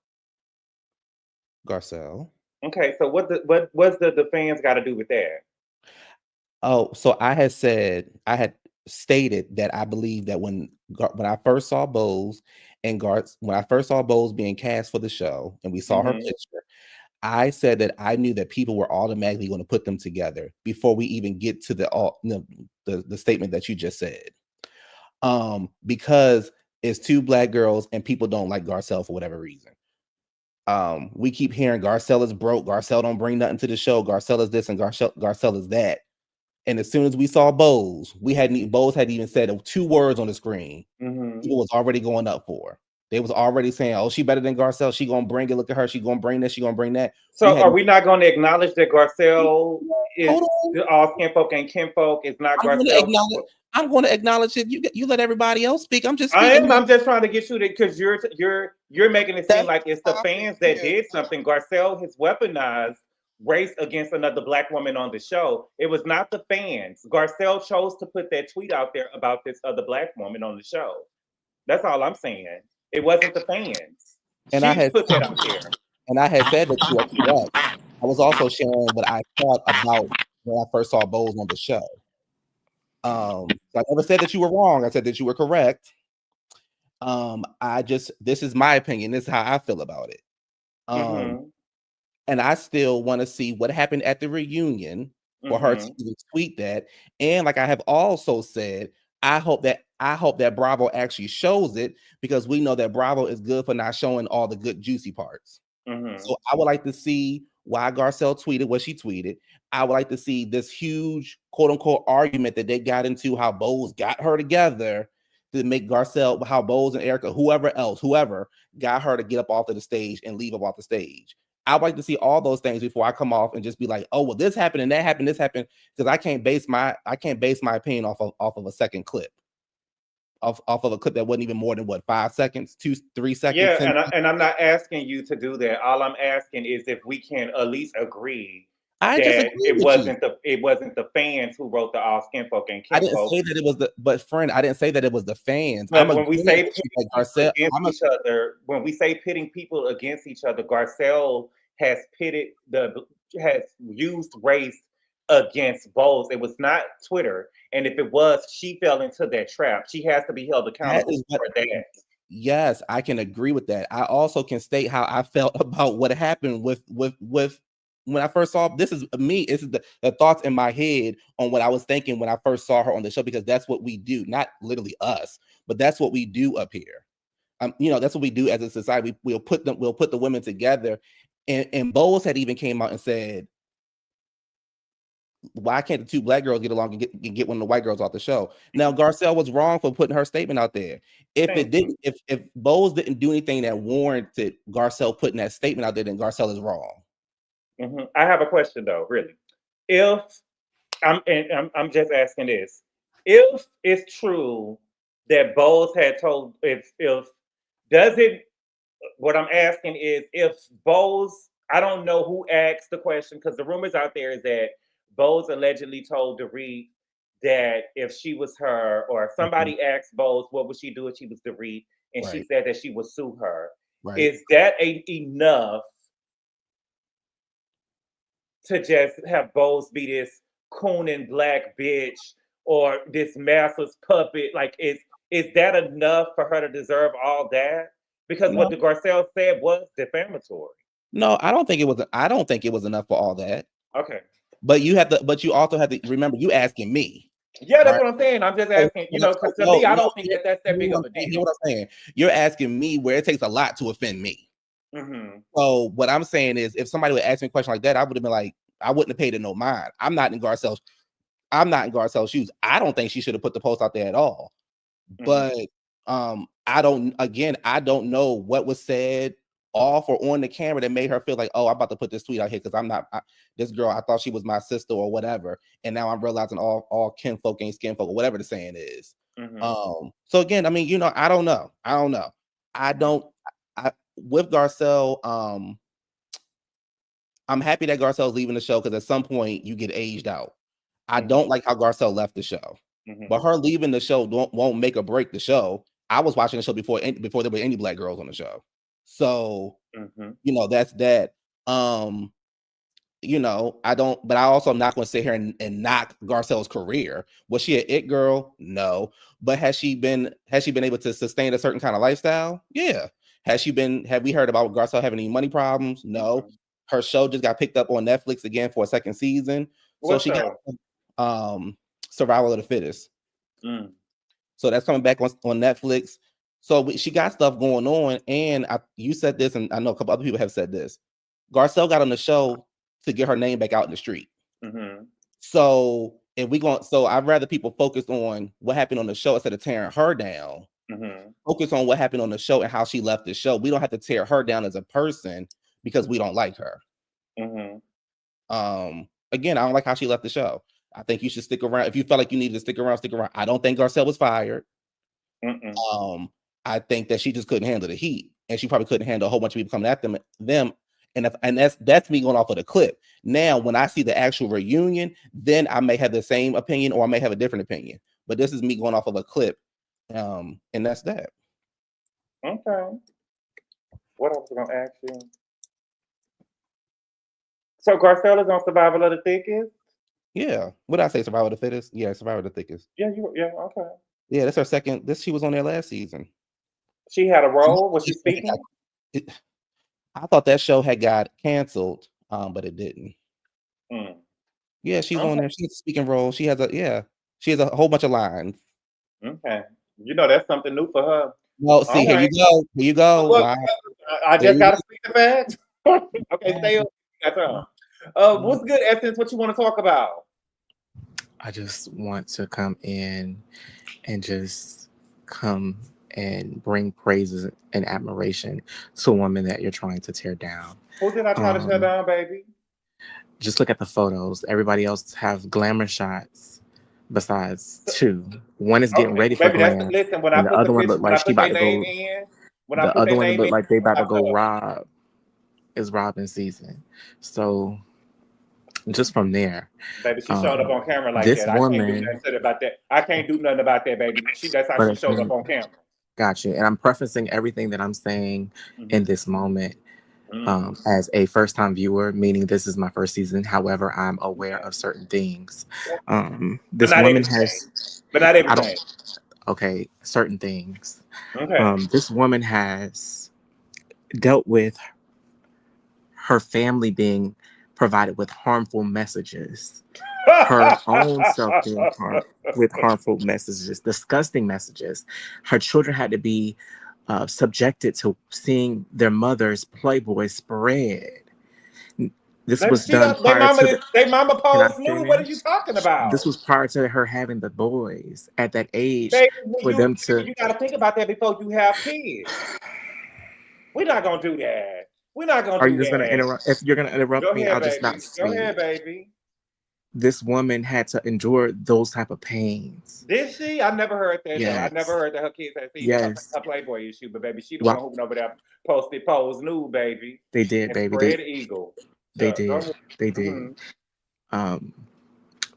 Garcelle. Okay, so what's the fans got to do with that? Oh, so I had stated that I believe that when I first saw Bose when I first saw Bose being cast for the show and we saw her Mm-hmm. picture, I said that I knew that people were automatically going to put them together before we even get to the statement that you just said. Because it's two black girls and people don't like Garcelle for whatever reason. We keep hearing Garcelle is broke, Garcelle don't bring nothing to the show, Garcelle is this and Garcelle is that. And as soon as we saw Bose, Bose hadn't even said 2 words on the screen. Mm-hmm. People was already going up for her. They was already saying, "Oh, she better than Garcelle. She gonna bring it. Look at her. She gonna bring this. She gonna bring that." We So had are we not going to acknowledge that Garcelle is hold on. the all Skinfolk and Kinfolk is not I'm gonna Garcelle? acknowledge. I'm gonna acknowledge it. You let everybody else speak. I'm just I speaking. am. I'm just trying to get you to because you're making it seem That's like the it's the topic fans that here. did something. Garcelle has weaponized race against another black woman on the show. It was not the fans. Garcelle chose to put that tweet out there about this other black woman on the show. That's all I'm saying. It wasn't the fans. And I She had put that out there. said that you are correct. I was also sharing what I thought about when I first saw Bose on the show. So I never said that you were wrong. I said that you were correct. This is my opinion. This is how I feel about it. Mm-hmm. And I still want to see what happened at the reunion for her to Mm-hmm. even tweet that. And like I have also said, I hope that Bravo actually shows it because we know that Bravo is good for not showing all the good juicy parts. Mm-hmm. So I would like to see why Garcelle tweeted what she tweeted. I would like to see this huge quote unquote argument that they got into, how Bose got her together to make Garcelle, how Bose and Erica, whoever got her to get up off of the stage and leave up off the stage. I would like to see all those things before I come off and just be like, oh, well, this happened and that happened, this happened, because I can't base my opinion off of a second clip. Off of a clip that wasn't even more than what, 5 seconds, 2-3 seconds. Yeah, and I'm not asking you to do that. All I'm asking is if we can at least agree I just that agree with you. it wasn't the fans who wrote the all Skinfolk and I didn't Kinfolk. say that it was but friend, I didn't say that it was the fans. But I'm when we say agreeing with you, pitting like people Garcelle, against each other, when we say pitting people against each other, Garcelle has has used race against Bose. It was not Twitter, and if it was, she fell into that trap. She has to be held that accountable is what, for that. yes, I can agree with that. I also can state how I felt about what happened with when I first saw, this is me, this is the thoughts in my head on what I was thinking when I first saw her on the show, because that's what we do, not literally us, but that's what we do up here. You know, that's what we do as a society. We'll put the women together, and Bowles had even came out and said, why can't the two black girls get along and get one of the white girls off the show? Now, Garcelle was wrong for putting her statement out there. If Bowles didn't do anything that warranted Garcelle putting that statement out there, then Garcelle is wrong. I have a question though, really. If I'm just asking this, if it's true that Bowles had told, if does it, what I'm asking is if Bowles, I don't know who asked the question, because the rumors out there is that Bowles allegedly told Dorit that if she was her, or somebody asked Bowles what would she do if she was Dorit, and she said that she would sue her. Right. Is that enough to just have Bowles be this cooning black bitch or this massless puppet? Like, is that enough for her to deserve all that? Because what the Garcelle said was defamatory. No, I don't think it was. I don't think it was enough for all that. Okay. But you have to. But you also have to remember, you asking me. Yeah, that's what I'm saying. I'm just asking. You know, because to me, I don't think that's that big of a deal. You know what I'm saying? You're asking me where it takes a lot to offend me. Mm-hmm. So what I'm saying is, if somebody would ask me a question like that, I would have been like, I wouldn't have paid it no mind. I'm not in Garcelle's shoes. I don't think she should have put the post out there at all. But I don't know what was said off or on the camera that made her feel like, oh, I'm about to put this tweet out here because this girl, I thought she was my sister or whatever, and now I'm realizing all kinfolk ain't skinfolk or whatever the saying is. So again, I mean, you know, I don't know. With Garcelle, I'm happy that Garcelle's leaving the show, because at some point you get aged out. I don't like how Garcelle left the show, but her leaving the show won't make or break the show. I was watching the show before there were any black girls on the show. So, you know, that's that. You know, but I also am not going to sit here and knock Garcelle's career. Was she an it girl? No. But has she been able to sustain a certain kind of lifestyle? Yeah. Have we heard about Garcelle having any money problems? No. Her show just got picked up on Netflix again for a second season. So she got Survival of the Fittest. So that's coming back on Netflix. So she got stuff going on. And you said this, and I know a couple other people have said this. Garcelle got on the show to get her name back out in the street. So I'd rather people focus on what happened on the show instead of tearing her down. Focus on what happened on the show and how she left the show. We don't have to tear her down as a person because we don't like her. Again, I don't like how she left the show. I think you should stick around. If you felt like you needed to stick around, stick around. I don't think Garcelle was fired. I think that she just couldn't handle the heat, and she probably couldn't handle a whole bunch of people coming at them. And that's me going off of the clip. Now, when I see the actual reunion, then I may have the same opinion, or I may have a different opinion. But this is me going off of a clip, and that's that. Okay. What else was I gonna ask you? So Garcelle is on Survival of the Thickest? Yeah. What did I say? Survival of the Fittest? Yeah, Survival of the Thickest. Yeah, okay. Yeah, that's her second. She was on there last season. She had a role? Was she speaking? I thought that show had got canceled, but it didn't. Yeah, she's on there. She's a speaking role. She has a whole bunch of lines. Okay. You know, that's something new for her. Well, see, here you go. Here you go. Look, I just gotta speak the facts. Okay, stay up. That's all. What's good, Essence? What you want to talk about? I just want to come in and just come and bring praises and admiration to a woman that you're trying to tear down. Who did I try to shut down, baby? Just look at the photos. Everybody else have glamour shots besides two. One is getting ready for Baby, that's glam, listen. When I and the put the other one picture, looked when I like she put about their to name go. in, when I The put other their one that name looked in, like they about to popped go up. rob is robbing season. So just from there, Baby, she showed up on camera like this that. I can't do woman, nothing about that. I can't do nothing about that, baby. That's how she but showed up on camera. got you. And I'm prefacing everything that I'm saying in this moment Mm. as a first-time viewer, meaning this is my first season. However, I'm aware of certain things. This woman has, but not I everything. don't, okay, certain things. Okay. This woman has dealt with her family being provided with harmful messages. Her own self being with harmful messages, disgusting messages. Her children had to be subjected to seeing their mother's Playboy spread. This was done prior to the. They mama Can I posed nude. What are you finish? talking about? This was prior to her having the boys at that age Baby, for them to. you got to think about that before you have kids. We're not gonna do that. We're not gonna Are do you just that. gonna interrupt? If you're gonna interrupt Go me, ahead, I'll just baby. not speak. Go ahead, baby. This woman had to endure those type of pains. Did she? I never heard that. Yes. Though. I never heard that her kids had seen Yes. her Playboy issue. But baby, she the Wow. one who over there posted pose nude, baby. They did, and baby. Spread eagle. They did. They did.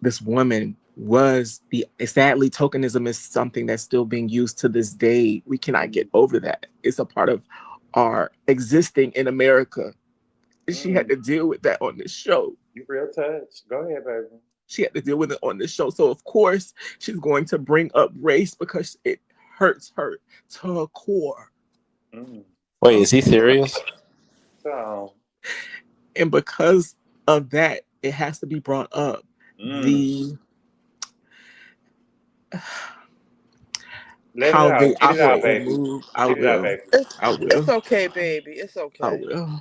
This woman was sadly, tokenism is something that's still being used to this day. We cannot get over that. It's a part of our existing in America. She had to deal with that on this show. You real touch. Go ahead, baby. She had to deal with it on this show. So of course she's going to bring up race because it hurts her to her core. Wait, is he serious? So, and because of that, it has to be brought up. How they operate and move. I will. It's okay, baby. It's okay. I will.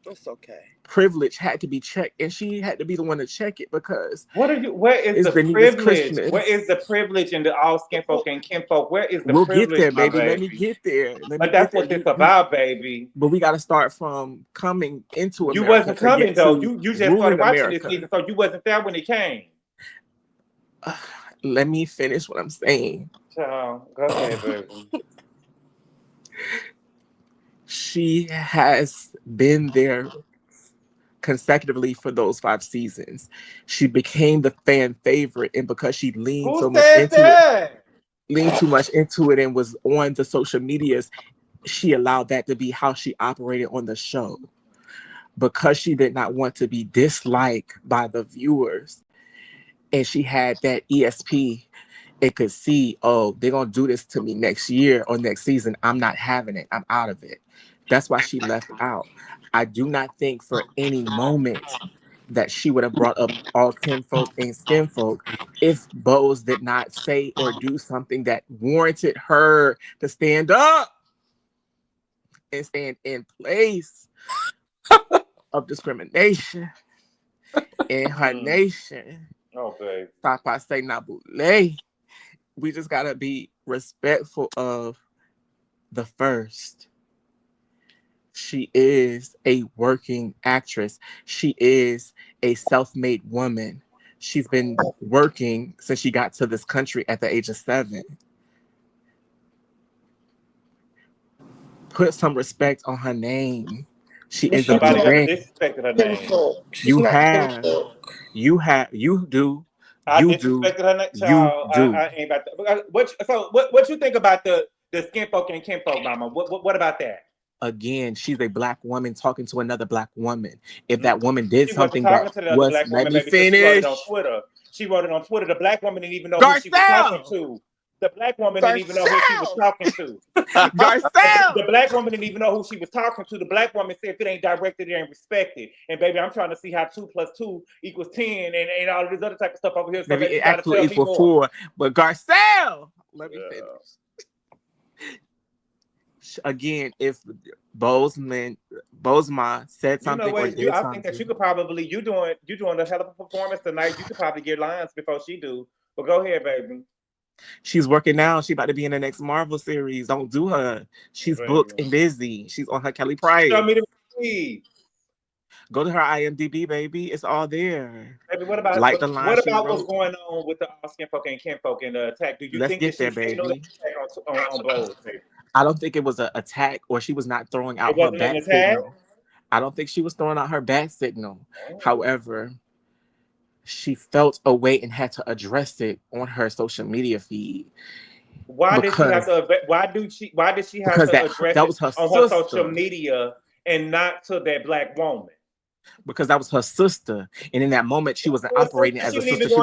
It's okay. Privilege had to be checked, and she had to be the one to check it because where is the privilege? Where is the privilege in the all Skinfolk and Kinfolk? Where is the privilege? Get there, baby. Let me get there. But that's what it's about, baby. But we got to start from coming into America. You wasn't coming though. You just started watching this season, so you wasn't there when it came. Let me finish what I'm saying. Child, go ahead, baby. She has been there consecutively for those 5 seasons. She became the fan favorite, and because she leaned too much into it and was on the social medias, she allowed that to be how she operated on the show. Because she did not want to be disliked by the viewers, and she had that ESP, it could see, oh, they're gonna do this to me next year or next season. I'm not having it. I'm out of it. That's why she left out. I do not think for any moment that she would have brought up all Kinfolk and Skinfolk if Bose did not say or do something that warranted her to stand up and stand in place of discrimination in her nation. Oh, babe. Stop by say Nabule. We just gotta be respectful of the first. She is a working actress. She is a self-made woman. She's been working since she got to this country at the age of 7. Put some respect on her name. She is a disrespected her name. You do. I disrespected her name, child. I ain't about that. What you think about the Skinfolk and Kinfolk, mama? What about that? Again, she's a black woman talking to another black woman. If that woman did something that was, let me finish. She wrote it on Twitter. The black woman didn't even know who she was talking to. The black woman didn't even know who she was talking to. Garcelle! The black woman didn't even know who she was talking to. The black woman said, if it ain't directed, it ain't respected. And baby, I'm trying to see how 2 + 2 = 10 and all this other type of stuff over here. So maybe it actually equals 4. But Garcelle, let me finish. Again, if Bozeman said You know something or what? did I think that you something, could probably you doing a hell of a performance tonight. You could probably get lines before she do. But go ahead, baby. she's working now. She about to be in the next Marvel series. Don't do her. She's booked Baby. and busy. She's on her Kelly Price. Show me the receipt. Go to her IMDb, baby. It's all there. Baby, what about Like the line she what's wrote. going on with the Skinfolk and Kinfolk and the attack? Do you Let's think that get there, she signaled an baby. attack on Bose, baby? I don't think it was an attack or she was not throwing It out her wasn't an bat attack? signal. I don't think she was throwing out her bat signal. Oh. However, she felt a way and had to address it on her social media feed. Why did she have to address that it was her on her sister. social media and not to that black woman? Because that was her sister, and in that moment she wasn't operating as a sister. She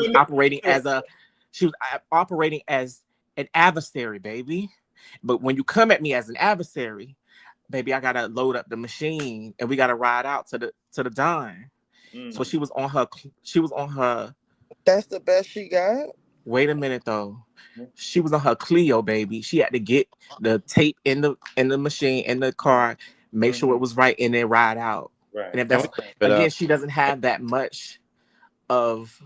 was operating as an adversary, baby. But when you come at me as an adversary, baby, I gotta load up the machine and we gotta ride out to the dime. So she was on her. That's the best she got. Wait a minute though. She was on her Clio, baby. She had to get the tape in the machine in the car, make sure it was right, and then ride out. Right. And if that's again, she doesn't have that much of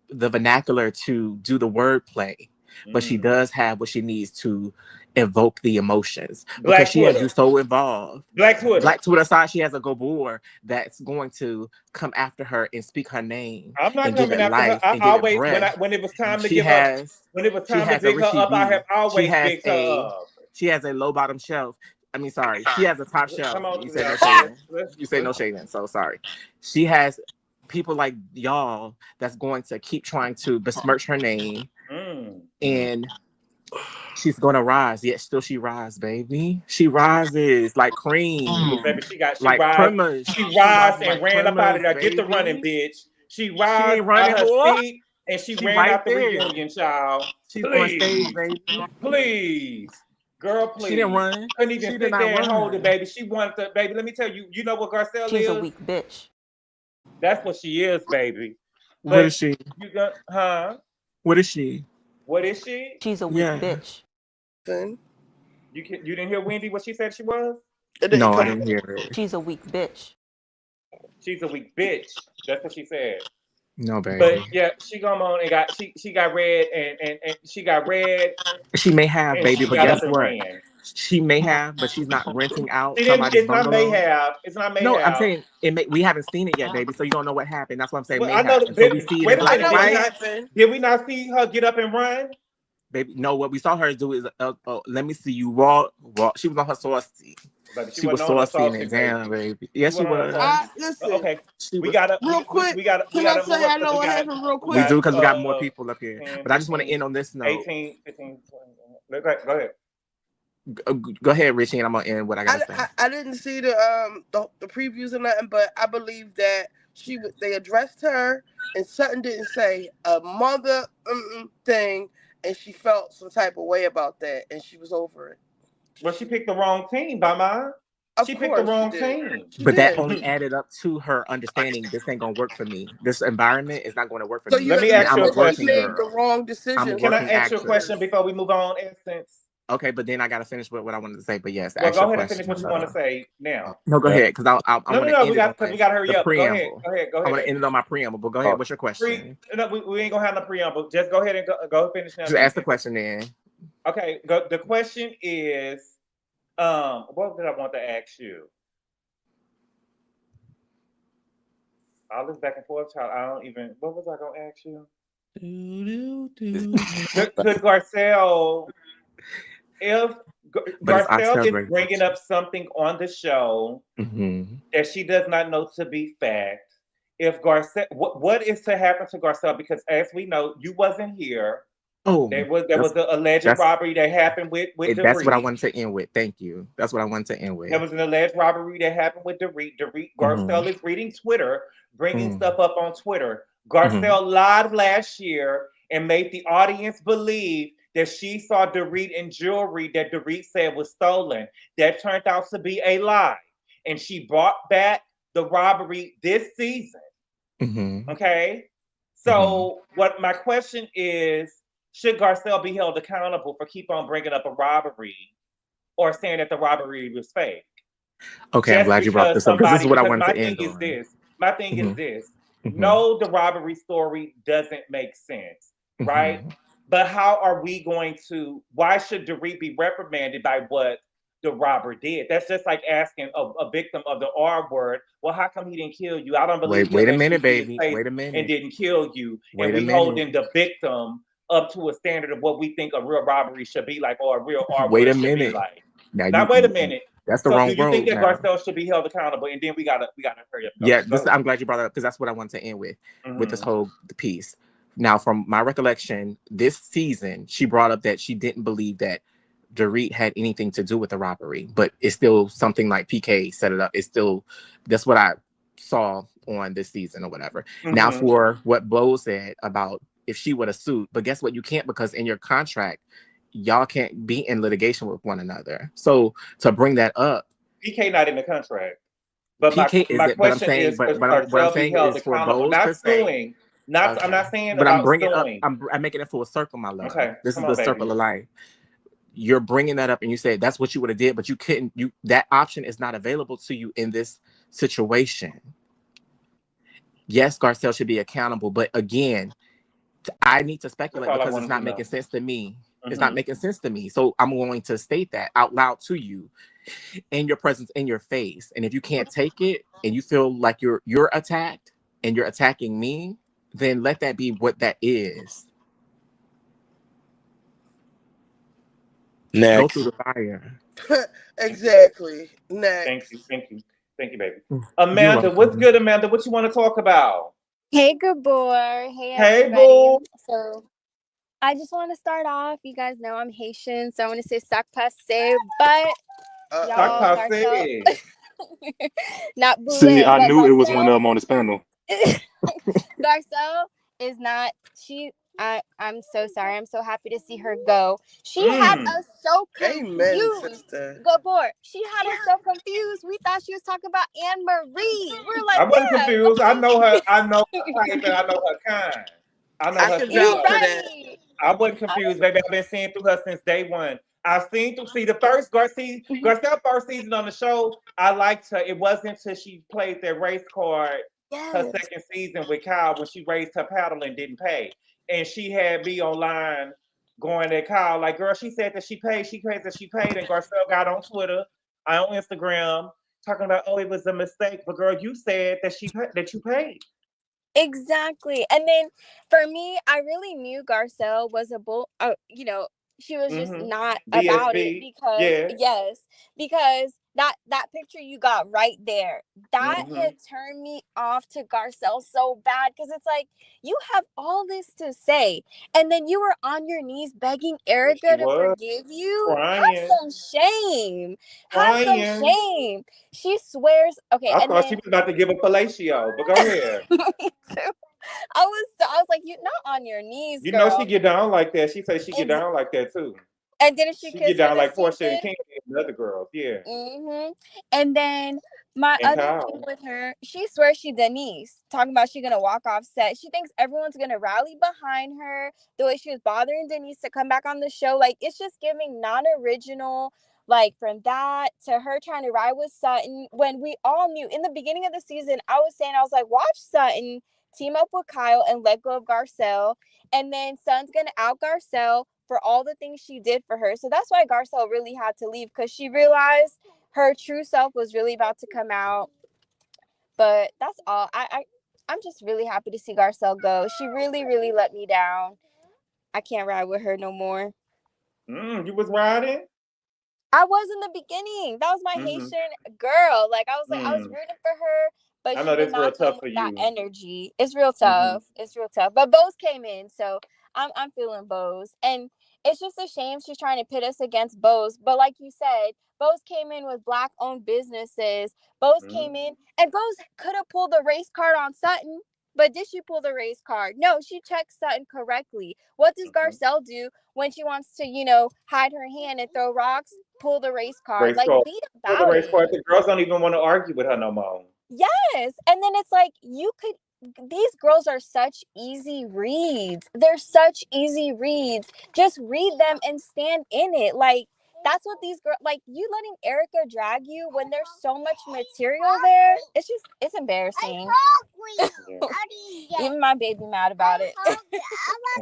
the vernacular to do the wordplay, but she does have what she needs to evoke the emotions because she has you so involved. Black Twitter side, she has a Gabor that's going to come after her and speak her name. I'm not and give coming it after life her. I and give always it breath. when it was time to She give has, up, when it was she time to has a dig her Richie up, I V. have always She has digged her up. She has a low bottom shelf. I mean, sorry, she has a top shelf. Come on, You say no yeah. shading. You say no shading. So sorry. She has people like y'all that's going to keep trying to besmirch her name, and she's gonna rise. Yet still, she rises, baby. She rises like cream. Baby, she like rise. She rise and ran up out of there. Get the baby. running, bitch. She rise ain't out running, her boy. seat and she ran right out the there. reunion, child. She's on stage, baby. Please. Girl, please. She didn't run. Couldn't even sit there and hold it, baby. She wanted to, baby. Let me tell you, you know what Garcelle is? She's a weak bitch. That's what she is, baby. But what is she? You got, huh? What is she? What is she? She's a weak bitch. You didn't hear Wendy what she said she was? No, I didn't hear her. She's a weak bitch. She's a weak bitch. That's what she said. No, baby. But yeah, she come on and she got red and she got red. She may have, baby, but guess what? Ran. She may have, but she's not renting out It's not may have. It's not may no, have. I'm saying we haven't seen it yet, baby. So you don't know what happened. That's what I'm saying. Well, may I know. have. So we see it in black and white. Did we not see her get up and run? Baby, no. What we saw her do is, let me see you walk. She was on her saucy. She was saucy in the exam, baby. Yes, she was. Listen. Okay. We gotta real quick. We gotta. Can I say I know what happened real quick? We do because we got more people up here. But I just want to end on this note. 18, 15, 20. Go ahead. Go ahead, Richie, and I'm gonna end what I gotta say. I didn't see the previews or nothing, but I believe that they addressed her and Sutton didn't say a mother thing, and she felt some type of way about that, and she was over it. Well, she picked the wrong team, by mine. She picked the wrong team. But that only added up to her understanding this ain't gonna work for me. This environment is not going to work for me. Let me ask you a question. You made the wrong decision. Can I ask you a question before we move on, Essence? Okay, but then I gotta finish with what I wanted to say. But yes, well, go ahead and finish what you want to say now. No, go ahead, because I want to end we got to hurry up. Preamble. Go ahead. I want to end it on my preamble. But go ahead. What's your question? No, we ain't gonna have no preamble. Just go ahead and go finish now. Just ask the question then. Okay. The question is, what did I want to ask you? All this back and forth, child. I don't even. What was I gonna ask you? Could Garcelle, if Garcelle is bringing up something on the show that she does not know to be fact, if Garcelle, what is to happen to Garcelle? Because as we know, you wasn't here. Oh, there was the alleged robbery that happened with that's what I wanted to end with. Thank you. That's what I wanted to end with. There was an alleged robbery that happened with Garcelle is reading Twitter, bringing stuff up on Twitter. Garcelle lied last year and made the audience believe that she saw Dorit in jewelry that Dorit said was stolen. That turned out to be a lie. And she brought back the robbery this season. Okay? So what my question is, should Garcelle be held accountable for keep on bringing up a robbery or saying that the robbery was fake. Okay, I'm Just glad you brought because this up because this is somebody, what I because wanted my to thing end is on. this, my thing is Mhm. this. Mhm. No, the robbery story doesn't make sense, right? Mhm. But how are we going to, why should Dorit be reprimanded by what the robber did? That's just like asking a victim of the R word, well, how come he didn't kill you? I don't believe Wait he'll a let minute, you be his baby. face Wait a and minute. didn't kill you. And Wait a we minute. holding the victim up to a standard of what we think a real robbery should be like, or a real R Wait a word should be minute. like. Now Now, wait a minute. that's the So do wrong you think road that now. Garcelle should be held accountable? And then we gotta hurry up. Yeah, Go. I'm glad you brought it up because that's what I wanted to end with this Mhm. whole piece. Now, from my recollection, this season, she brought up that she didn't believe that Dorit had anything to do with the robbery, but it's still something like PK set it up. It's still, that's what I saw on this season or whatever. Now, Mhm. for what Bo said about if she would have sued, but guess what? You can't, because in your contract, y'all can't be in litigation with one another. So to bring that up, PK not in the contract. But PK my isn't, but I'm question saying, is, but could what I'm Garcelle be saying held is for accountable? Bose per Not se. suing. Not. I'm Okay, not saying but I'm about bringing up. suing. I'm making it full circle, my love. Okay, This come is on, the baby. circle of life. You're bringing that up, and you said that's what you would have did, but you couldn't. That option is not available to you in this situation. Yes, Garcelle should be accountable, but again, I need to That's speculate all I because it's wanted to not know. making sense to me. It's not Mhm. making sense to me. So I'm going to state that out loud to you in your presence, in your face. And if you can't take it and you feel like you're attacked and you're attacking me, then let that be what that is. Go Next. through the fire. Exactly. Thank Next. you, thank you, baby. You're Amanda, what's welcome. good, Amanda? What you want to talk about? Hey, Gabor. Hey, Hey, everybody. boo. So, I just want to start off. You guys know I'm Haitian, so I want to say sac passe, but Talk y'all, Garcelle, passe. not See, boule, I but knew it was one Garcelle, of them on this panel. Garcelle is not. I'm so sorry. I'm so happy to see her go. She had Mm. us so Amen, confused. sister. Gabor, she had us so confused. We thought she was talking about Anne Marie. We're I like, wasn't yeah, confused. I know her. I know her type, and I know her kind. I know I her can you vouch for smell. that. right. I wasn't confused, baby. I've been seeing through her since day one. I've seen through the first Garcelle first season on the show. I liked her. It wasn't until she played that race card her Yes. second season with Kyle when she raised her paddle and didn't pay. And she had me online going at Kyle, like, girl, she said that she paid. She said that she paid. And Garcelle got on Twitter, on Instagram, talking about, oh, it was a mistake. But girl, you said that that you paid. Exactly. And then for me, I really knew Garcelle was a bull. She was just Mm-hmm. not about it BSB. because Yeah. yes, because that picture you got right there, that Mm-hmm. had turned me off to Garcelle so bad because it's like you have all this to say, and then you were on your knees begging Yes, she Erica to was forgive you. Have crying. some shame. Have some Crying. shame. She swears. Okay, I and thought she then was about to give a fellatio, but go ahead. me too. I was like, you're not on your knees, You know she girl. get down like that. She said she get Ex- down like that too. and didn't she She kiss get her down this like Portia season? and King and the other girls. Yeah. And then my And other thing Kyle. with her, she swears she Denise, talking about she gonna walk off set. She thinks everyone's gonna rally behind her. The way she was bothering Denise to come back on the show, like it's just giving non-original. Like from that to her trying to ride with Sutton, when we all knew in the beginning of the season, I was like, watch Sutton team up with Kyle and let go of Garcelle, and then Sutton's gonna out Garcelle for all the things she did for her. So that's why Garcelle really had to leave, because she realized her true self was really about to come out. But that's all. I'm just really happy to see Garcelle go. She really, really let me down. I can't ride with her no more. You was riding? I was in the beginning. That was my Mm-hmm. Haitian girl. Like I was Mm. rooting for her, but I she know did that's real not come tough for with that you. energy. It's real Mm-hmm. tough. It's real tough. But Bose came in, so I'm feeling Bose. And it's just a shame she's trying to pit us against Bose. But like you said, Bose came in with black owned businesses. Bose came in and Bose could have pulled the race card on Sutton. But did she pull the race card? No, she checked Sutton correctly. What does Mm-hmm. Garcelle do when she wants to, hide her hand and throw rocks? Pull the race card. Race Like, car. be For the about race car, it. the girls don't even want to argue with her no more. Yes. And then it's like, these girls are such easy reads. They're such easy reads. Just read them and stand in it. Like, That's what these girls like. You letting Erica drag you when there's so much material there. It's embarrassing. Even my baby mad about it.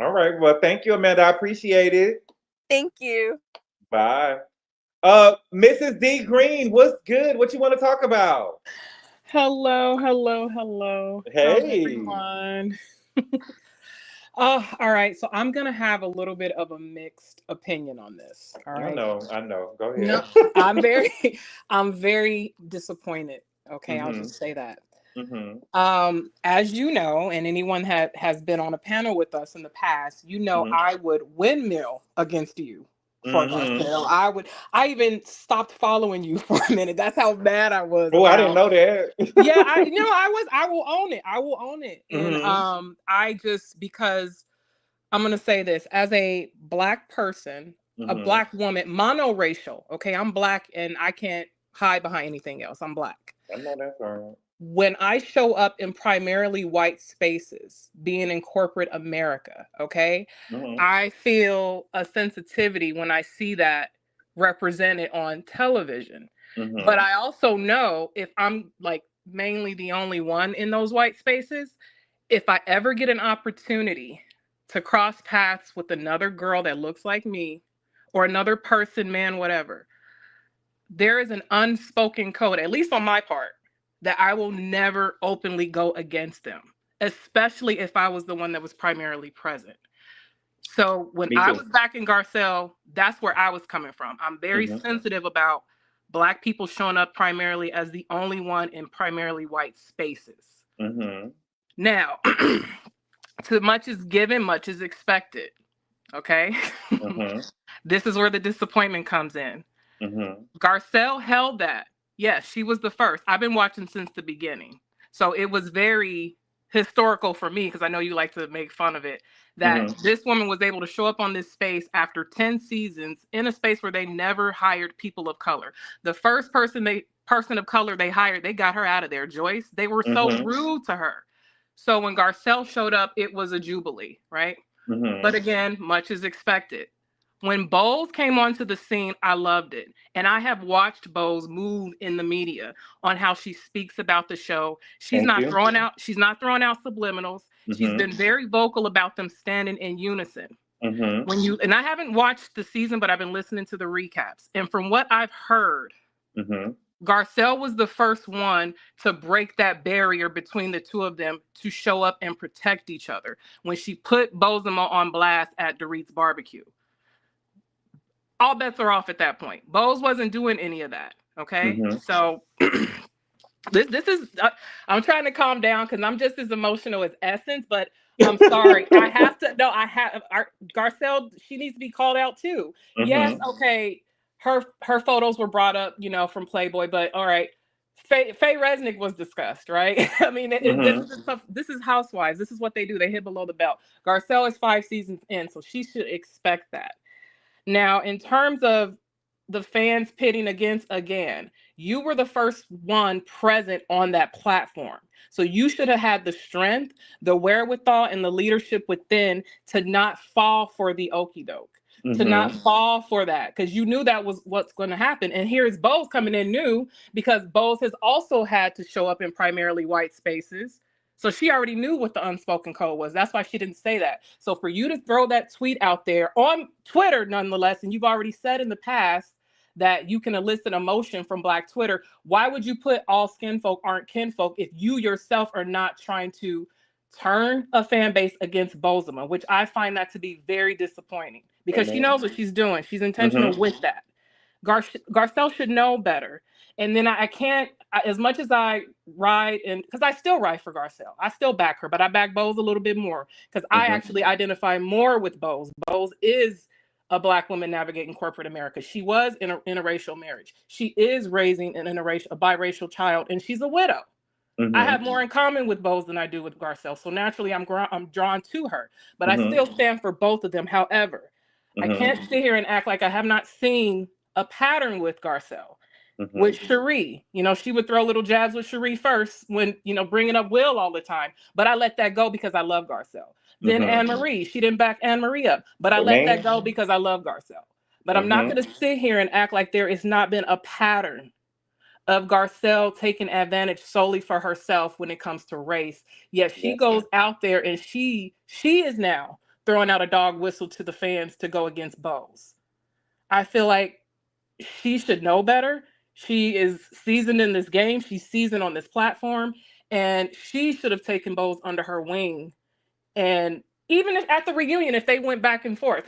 All right. Well, thank you, Amanda. I appreciate it. Thank you. Bye. Mrs. D Green, what's good? What you want to talk about? Hello, hello, hello. How's Hey. everyone? All right. So I'm gonna have a little bit of a mixed opinion on this. All right. I know. Go ahead. No, I'm very disappointed. Okay, I'll just say that. As you know, and anyone has been on a panel with us in the past, you know, I would windmill against you for Garcelle. I even stopped following you for a minute. That's how mad I was. Oh, I didn't know that. Yeah, I will own it. I will own it. And I just, because I'm gonna say this as a Black person, a Black woman, monoracial. Okay, I'm Black and I can't hide behind anything else. I'm Black. I know that's all right. When I show up in primarily white spaces, being in corporate America, okay, I feel a sensitivity when I see that represented on television. But I also know if I'm like mainly the only one in those white spaces, if I ever get an opportunity to cross paths with another girl that looks like me or another person, man, whatever, there is an unspoken code, at least on my part, that I will never openly go against them, especially if I was the one that was primarily present. So when I was back in Garcelle, that's where I was coming from. I'm very sensitive about Black people showing up primarily as the only one in primarily white spaces. Now, too much is given, much is expected. Okay? This is where the disappointment comes in. Garcelle held that. Yes, she was the first. I've been watching since the beginning. So it was very historical for me, because I know you like to make fun of it, that this woman was able to show up on this space after 10 seasons in a space where they never hired people of color. The first person of color they hired, they got her out of there. Joyce, they were so rude to her. So when Garcelle showed up, it was a jubilee, right? But again, much is expected. When Bowles came onto the scene, I loved it. And I have watched Bowles move in the media on how she speaks about the show. She's not throwing out subliminals. She's been very vocal about them standing in unison. And I haven't watched the season, but I've been listening to the recaps. And from what I've heard, Garcelle was the first one to break that barrier between the two of them to show up and protect each other when she put Bozema on blast at Dorit's barbecue. All bets are off at that point. Bose wasn't doing any of that. Okay. So this is, I'm trying to calm down because I'm just as emotional as Essence, but I'm sorry. Garcelle, she needs to be called out too. Yes. Okay. Her photos were brought up, you know, from Playboy, but all right. Faye Resnick was discussed, right? I mean, this is Housewives. This is what they do. They hit below the belt. Garcelle is 5 seasons in, so she should expect that. Now, in terms of the fans pitting against, again, you were the first one present on that platform. So you should have had the strength, the wherewithal, and the leadership within to not fall for the okie doke, to not fall for that, because you knew that was what's going to happen. And here is Bose coming in new, because Bose has also had to show up in primarily white spaces. So she already knew what the unspoken code was. That's why she didn't say that. So for you to throw that tweet out there on Twitter, nonetheless, and you've already said in the past that you can elicit emotion from Black Twitter, why would you put all skinfolk aren't kinfolk if you yourself are not trying to turn a fan base against Bozema, which I find that to be very disappointing, because she knows what she's doing. She's intentional with that. Garcelle should know better. And then I can't, as much as I ride, and because I still ride for Garcelle, I still back her, but I back Bose a little bit more because I actually identify more with Bose. Bose is a Black woman navigating corporate America. She was in an interracial marriage. She is raising a biracial child, and she's a widow. I have more in common with Bose than I do with Garcelle. So naturally, I'm drawn to her, but I still stand for both of them. However, I can't sit here and act like I have not seen a pattern with Garcelle. With Cherie, you know, she would throw little jabs with Cherie first when, you know, bringing up Will all the time. But I let that go because I love Garcelle. Then Anne Marie, she didn't back Anne Marie up, but I let that go because I love Garcelle. But I'm not going to sit here and act like there has not been a pattern of Garcelle taking advantage solely for herself when it comes to race. Yet she goes out there and she is now throwing out a dog whistle to the fans to go against Bose. I feel like she should know better. She is seasoned in this game. She's seasoned on this platform. And she should have taken Bose under her wing. And even if at the reunion, if they went back and forth,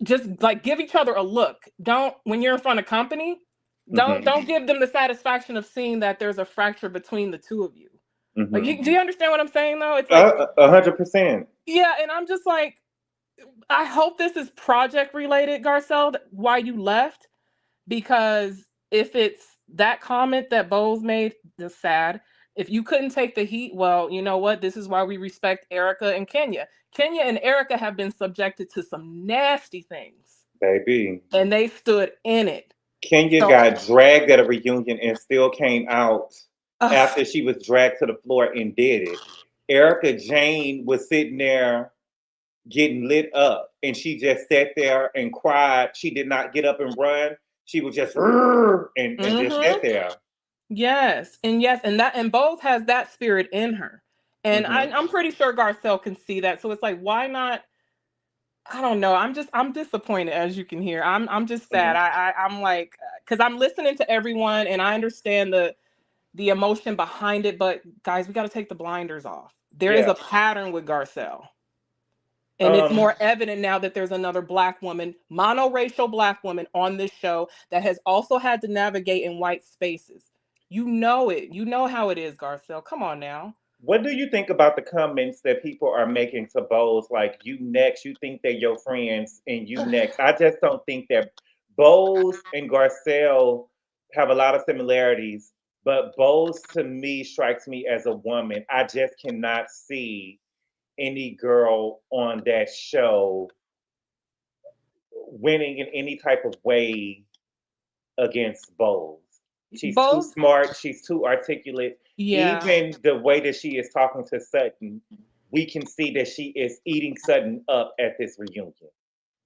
just like give each other a look. Don't, when you're in front of company, don't give them the satisfaction of seeing that there's a fracture between the two of you. Like, do you understand what I'm saying though? It's like 100%. Yeah, and I'm just like, I hope this is project related, Garcelle, why you left, because if it's that comment that Bose made, that's sad. If you couldn't take the heat, well, you know what? This is why we respect Erica and Kenya. Kenya and Erica have been subjected to some nasty things, baby, and they stood in it. Kenya got dragged at a reunion and still came out after she was dragged to the floor and did it. Erica Jane was sitting there getting lit up, and she just sat there and cried. She did not get up and run. She was just and just sat there. Yes, and Bose has that spirit in her, and I'm pretty sure Garcelle can see that. So it's like, why not? I don't know. I'm disappointed, as you can hear. I'm just sad. I'm like, because I'm listening to everyone, and I understand the emotion behind it. But guys, we got to take the blinders off. There is a pattern with Garcelle. And it's more evident now that there's another Black woman, monoracial Black woman on this show that has also had to navigate in white spaces. You know it. You know how it is, Garcelle. Come on now. What do you think about the comments that people are making to Bose? Like, you next, you think they're your friends, and you next. I just don't think that Bose and Garcelle have a lot of similarities, but Bose to me strikes me as a woman. I just cannot see any girl on that show winning in any type of way against Bose. She's too smart. She's too articulate. Yeah. Even the way that she is talking to Sutton, we can see that she is eating Sutton up at this reunion.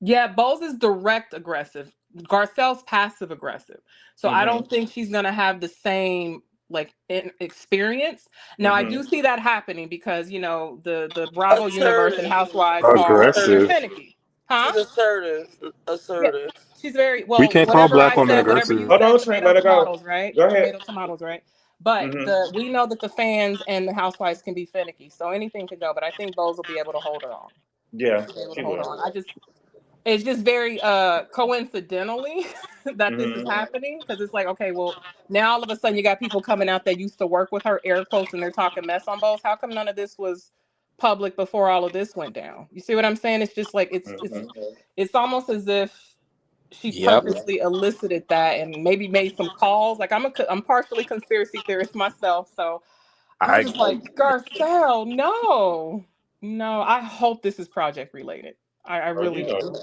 Yeah, Bose is direct aggressive. Garcelle's passive aggressive. So I don't think she's going to have the same like experience. Now I do see that happening because, you know, the Bravo universe and Housewives are finicky. Huh? She's assertive. Yeah, she's very well. We can't call Whatever black I women said, whatever aggressive. you Hold said, on, Trent, let her go. tomatoes, right? Go ahead. Tomatoes, right? But we know that the fans and the Housewives can be finicky, so anything could go. But I think Bose will be able to hold her on. Yeah, she will. On. It's just very coincidentally that this is happening, because it's like, okay, well, now all of a sudden you got people coming out that used to work with her, air quotes, and they're talking mess on Bose. How come none of this was public before all of this went down? You see what I'm saying? It's just like it's almost as if she purposely elicited that and maybe made some calls. Like I'm partially conspiracy theorist myself, so I'm just like, Garcelle, no. I hope this is project related. I really do.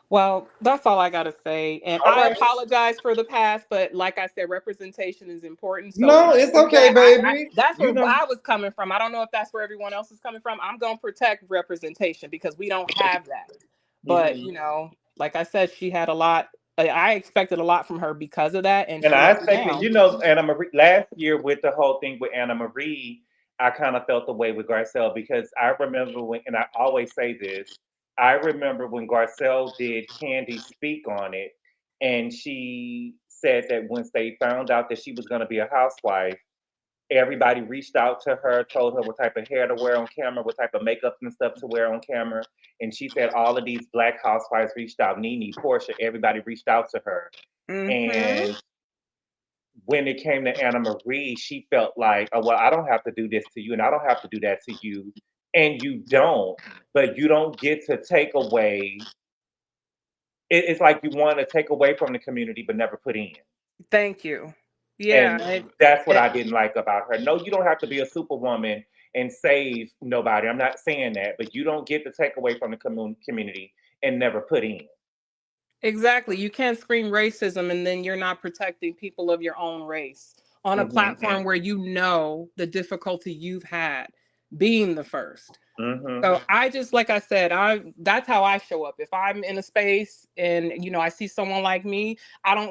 Well, that's all I gotta say. And I apologize for the past, but like I said, representation is important. So no, it's okay, baby. That's where I was coming from. I don't know if that's where everyone else is coming from. I'm gonna protect representation because we don't have that. But you know, like I said, she had a lot. I expected a lot from her because of that, and I expected, you know, Anna Marie last year with the whole thing with Anna Marie. I kind of felt the way with Garcelle because I remember when, and I always say this, I remember when Garcelle did Candy Speak on it, and she said that once they found out that she was going to be a housewife, everybody reached out to her, told her what type of hair to wear on camera, what type of makeup and stuff to wear on camera. And she said all of these Black housewives reached out, Nene, Portia, everybody reached out to her. And when it came to Anna Marie, she felt like, oh, well, I don't have to do this to you and I don't have to do that to you. And you don't, but you don't get to take away. It's like you want to take away from the community, but never put in. Thank you. Yeah. And that's what I didn't like about her. No, you don't have to be a superwoman and save nobody. I'm not saying that, but you don't get to take away from the community and never put in. Exactly. You can't scream racism and then you're not protecting people of your own race on a platform where you know the difficulty you've had being the first. So I just, like I said, that's how I show up. If I'm in a space and I see someone like me,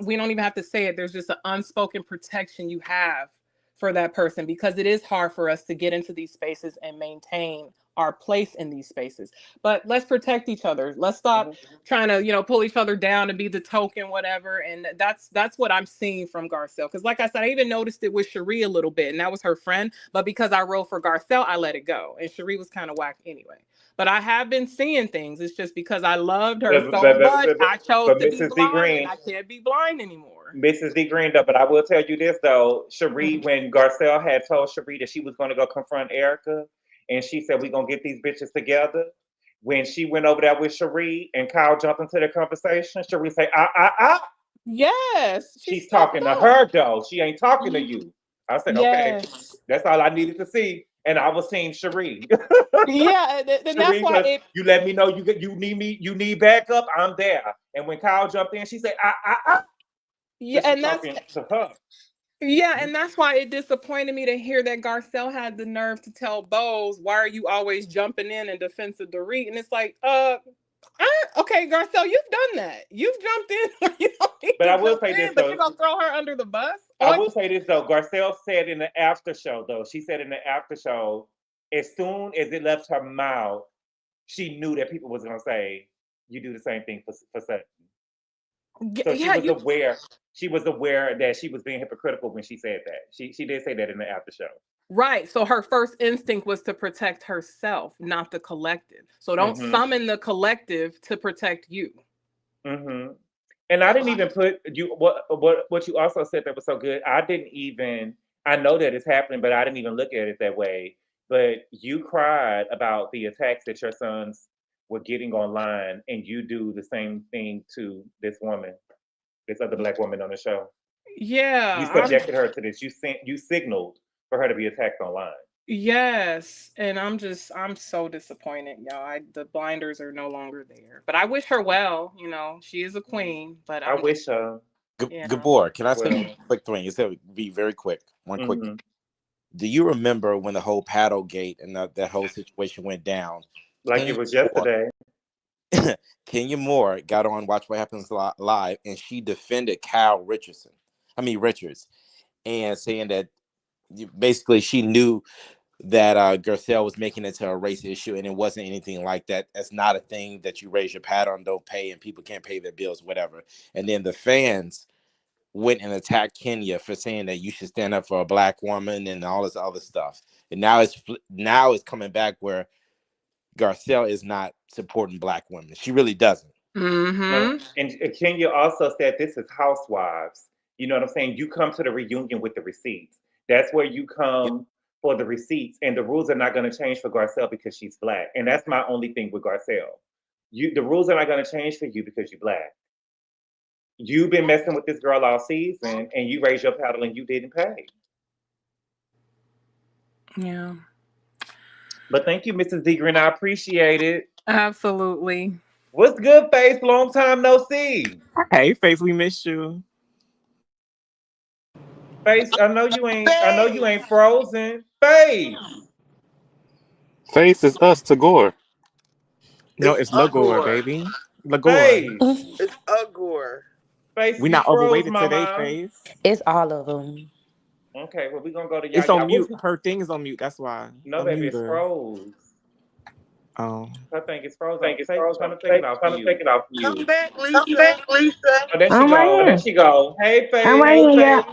we don't even have to say it. There's just an unspoken protection you have for that person, because it is hard for us to get into these spaces and maintain our place in these spaces. But let's protect each other. Let's stop trying to, pull each other down and be the token, whatever. And that's what I'm seeing from Garcelle. Because like I said, I even noticed it with Cherie a little bit, and that was her friend. But because I wrote for Garcelle, I let it go. And Cherie was kind of whack anyway. But I have been seeing things. It's just because I loved her so much, I chose to be Mrs. D. blind, Green, and I can't be blind anymore. Mrs. D. Green, though, but I will tell you this, though. Cherie, when Garcelle had told Cherie that she was going to go confront Erica, and she said, we're going to get these bitches together. When she went over there with Cherie and Kyle jumped into the conversation, Cherie said, Yes. She's talking to her, though. She ain't talking to you. I said, okay, that's all I needed to see. And I was seeing Cherie. Yeah, and that's why you let me know you need me, you need backup, I'm there. And when Kyle jumped in, she said, Yeah, and that's to her. Yeah, and that's why it disappointed me to hear that Garcelle had the nerve to tell Bose, why are you always jumping in defense of Dorit? And it's like, okay, Garcelle, you've done that. You've jumped in where you don't need but to I will jump say in, this, but though. you're going to throw her under the bus? I will say this, though. Garcelle said in the after show, though, she said in the after show, as soon as it left her mouth, she knew that people was going to say, you do the same thing for Sutton. So she was aware. She was aware that she was being hypocritical when she said that. She did say that in the after show. Right. So her first instinct was to protect herself, not the collective. So don't summon the collective to protect you. And I didn't even put you what you also said that was so good. I know that it's happening, but I didn't even look at it that way. But you cried about the attacks that your sons were getting online, and you do the same thing to this woman, this other Black woman on the show. Yeah. You subjected her to this. You signaled for her to be attacked online. Yes, and I'm so disappointed, y'all. The blinders are no longer there, but I wish her well. She is a queen, but I wish her. Gabor, can I say a quick thing? It's going to be very quick. One quick. Do you remember when the whole paddle gate and that whole situation went down? Like it was yesterday. Kenya Moore got on Watch What Happens Live, and she defended Kyle Richards, and saying that basically she knew that Garcelle was making it to a race issue, and it wasn't anything like that. That's not a thing that you raise your pad on, don't pay, and people can't pay their bills, whatever. And then the fans went and attacked Kenya for saying that you should stand up for a Black woman and all this other stuff. And now it's coming back where Garcelle is not supporting Black women. She really doesn't. And Kenya also said this is Housewives. You know what I'm saying? You come to the reunion with the receipts. That's where you come for the receipts, and the rules are not going to change for Garcelle because she's Black. And that's my only thing with Garcelle. The rules are not going to change for you because you're Black. You've been messing with this girl all season, and you raised your paddle and you didn't pay. Yeah. But thank you, Mrs. D. Green. I appreciate it. Absolutely. What's good, Face? Long time no see. Hey, Face, we missed you. Face, I know you ain't frozen. Face. Face is us to Gore. No, it's Lagore, baby. Lagore. Face. It's Agor. Face, We you not froze, overweighted mama. today, Face. It's all of them. Okay, well, we're going to go to It's Yaya. on mute. Her thing is on mute. That's why. No, baby, it's froze. Oh. Her thing is frozen. Trying to take it off for you. Come back, Lisa. Oh, there she go. There she go. Hey, Faith. I'm right here,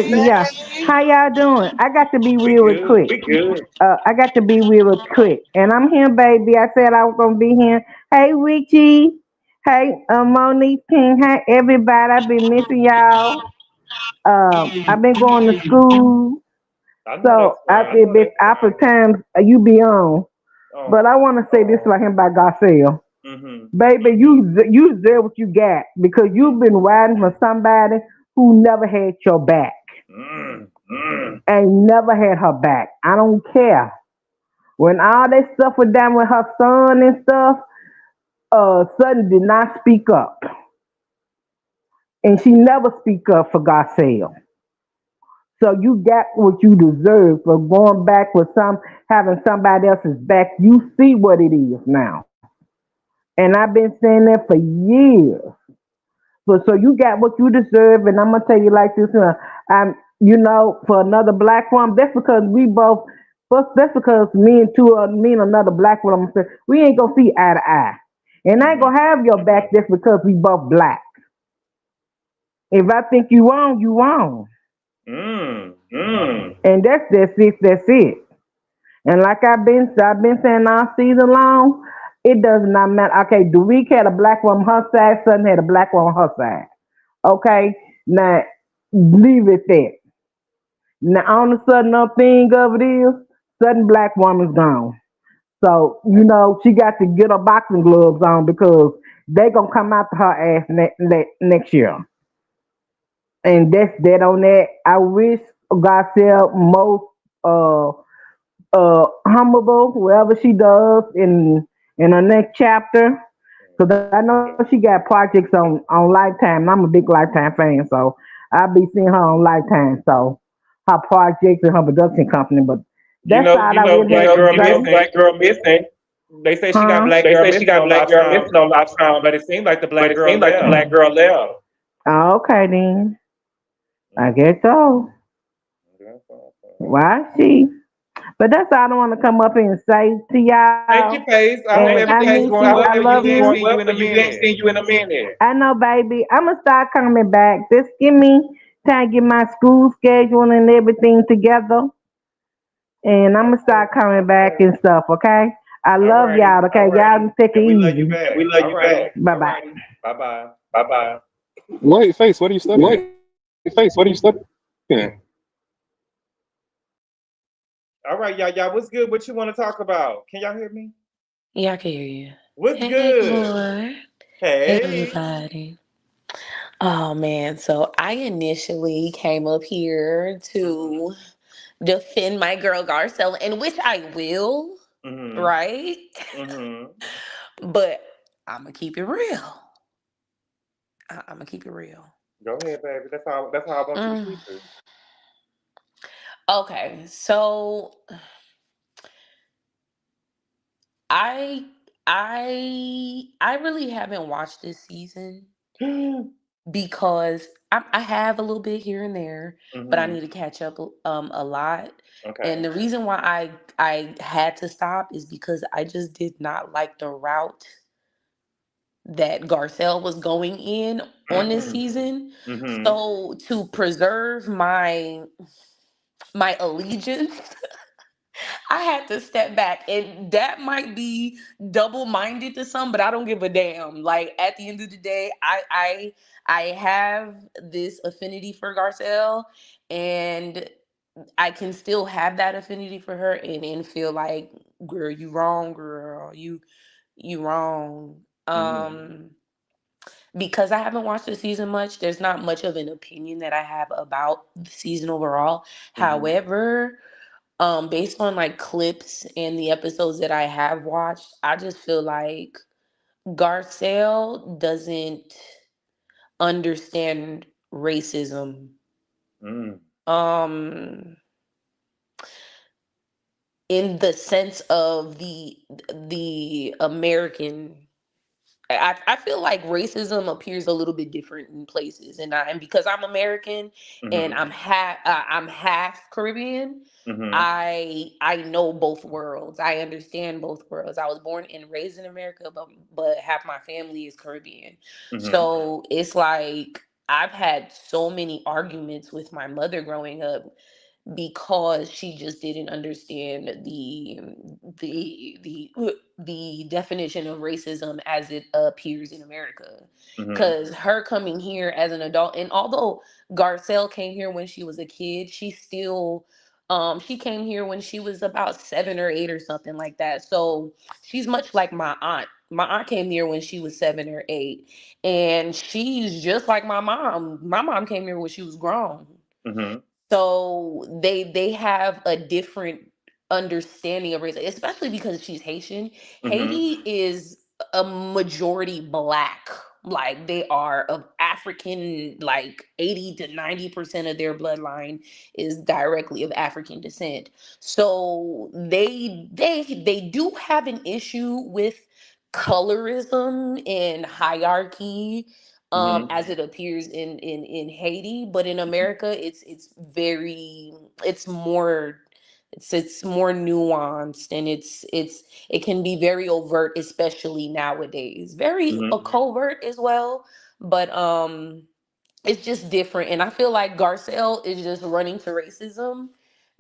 y'all. Yeah. How y'all doing? I got to be real quick. We good. I got to be real quick. And I'm here, baby. I said I was going to be here. Hey, Richie. Hey, Monique King. Hey, everybody. I've been missing y'all. I've been going to school. So it's been after times you be on. But I want to say this about him by Garcelle. Baby, you deserve what you got because you've been riding for somebody who never had your back. And never had her back. I don't care. When all that stuff was done with her son and stuff, Sutton did not speak up. And she never speak up for Garcelle. So you got what you deserve for going back with having somebody else's back. You see what it is now. And I've been saying that for years. But so you got what you deserve, and I'm gonna tell you like this, for another black woman, that's because we both, but that's because me and another black woman, we ain't gonna see eye to eye, and I ain't gonna have your back just because we both black. If I think you wrong, you wrong, and that's it. That's it. And like I've been saying all season long, it does not matter. Okay, Dorique had a black woman her side, Sutton had a black woman her side. Okay, now leave it there. Now on the sudden up thing of it is, sudden black woman's gone. So she got to get her boxing gloves on because they gonna come after her ass next year. And that's that on that. I wish Garcelle most uh humble whoever she does in her next chapter. Because I know she got projects on Lifetime. I'm a big Lifetime fan, so I'll be seeing her on Lifetime. So her projects and her production company. But You that's know, all you I know, really black have girl to say. missing. Black girl missing. They say she got Huh? black They girl say she missing got on black girl Lifetime, missing on Lifetime. but it seemed like the But black it girl seems like the left. black girl left. Oh, okay then. I guess so. Why she? But that's all I want to come up and say to y'all. Thank you, Face. I And hope I miss everything's you. going I well for love you. We you. ain't Going seen well you in for a you. We ain't minute. seen you in a minute. I know, baby. I'm gonna start coming back. Just give me time to get my school schedule and everything together, and I'm gonna start coming back and stuff. Okay. I love Alrighty. y'all. Okay, y'all take it And we love you easy. back. We love you Alrighty. back. Bye bye. Bye bye. Bye bye. Wait, Face, what are you studying? Wait, Face, what are you studying? All right, y'all. What's good? What you want to talk about? Can y'all hear me? Yeah, I can hear you. What's Hey, good? Gabor. Hey, Hey. everybody. Oh, man. So I initially came up here to defend my girl Garcelle, and which I will, Mhm. right? Mhm. But I'm going to keep it real. I'm going to keep it real. Go ahead, baby. That's how I want you to Mm. keep it. Okay. So I I really haven't watched this season because I have a little bit here and there, but I Mhm. need to catch up a lot. And Okay. the reason why I had to stop is because I just did not like the route that Garcelle was going in on this season. Mhm. So to preserve my allegiance, I had to step back, and that might be double-minded to some, but I don't give a damn. Like at the end of the day, I have this affinity for Garcelle, and I can still have that affinity for her and feel like, girl, you wrong, girl, you wrong. Mhm. Because I haven't watched the season much, there's not much of an opinion that I have about the season overall. Mhm. However, based on like clips and the episodes that I have watched, I just feel like Garcelle doesn't understand racism. Mm. Um in the sense of the American, I feel like racism appears a little bit different in places, and because I'm American and Mhm. I'm half Caribbean, Mhm. I know both worlds. I understand both worlds. I was born and raised in America, but half my family is Caribbean, Mhm. so it's like I've had so many arguments with my mother growing up because she just didn't understand the definition of racism as it appears in America. Mhm. Because her coming here as an adult, and although Garcelle came here when she was a kid, she still she came here when she was about 7 or 8 or something like that. So she's much like my aunt. My aunt came here when she was 7 or 8, and she's just like my mom. My mom came here when she was grown. Mhm. So they have a different understanding of race, especially because she's Haitian. Mhm. Haiti is a majority black Like they are of African, like 80 to 90% of their bloodline is directly of African descent. So they do have an issue with colorism and hierarchy, as it appears in Haiti, but in America it's very, it's more, it's more nuanced, and it can be very overt, especially nowadays. Very covert as well, but it's just different. And I feel like Garcelle is just running to racism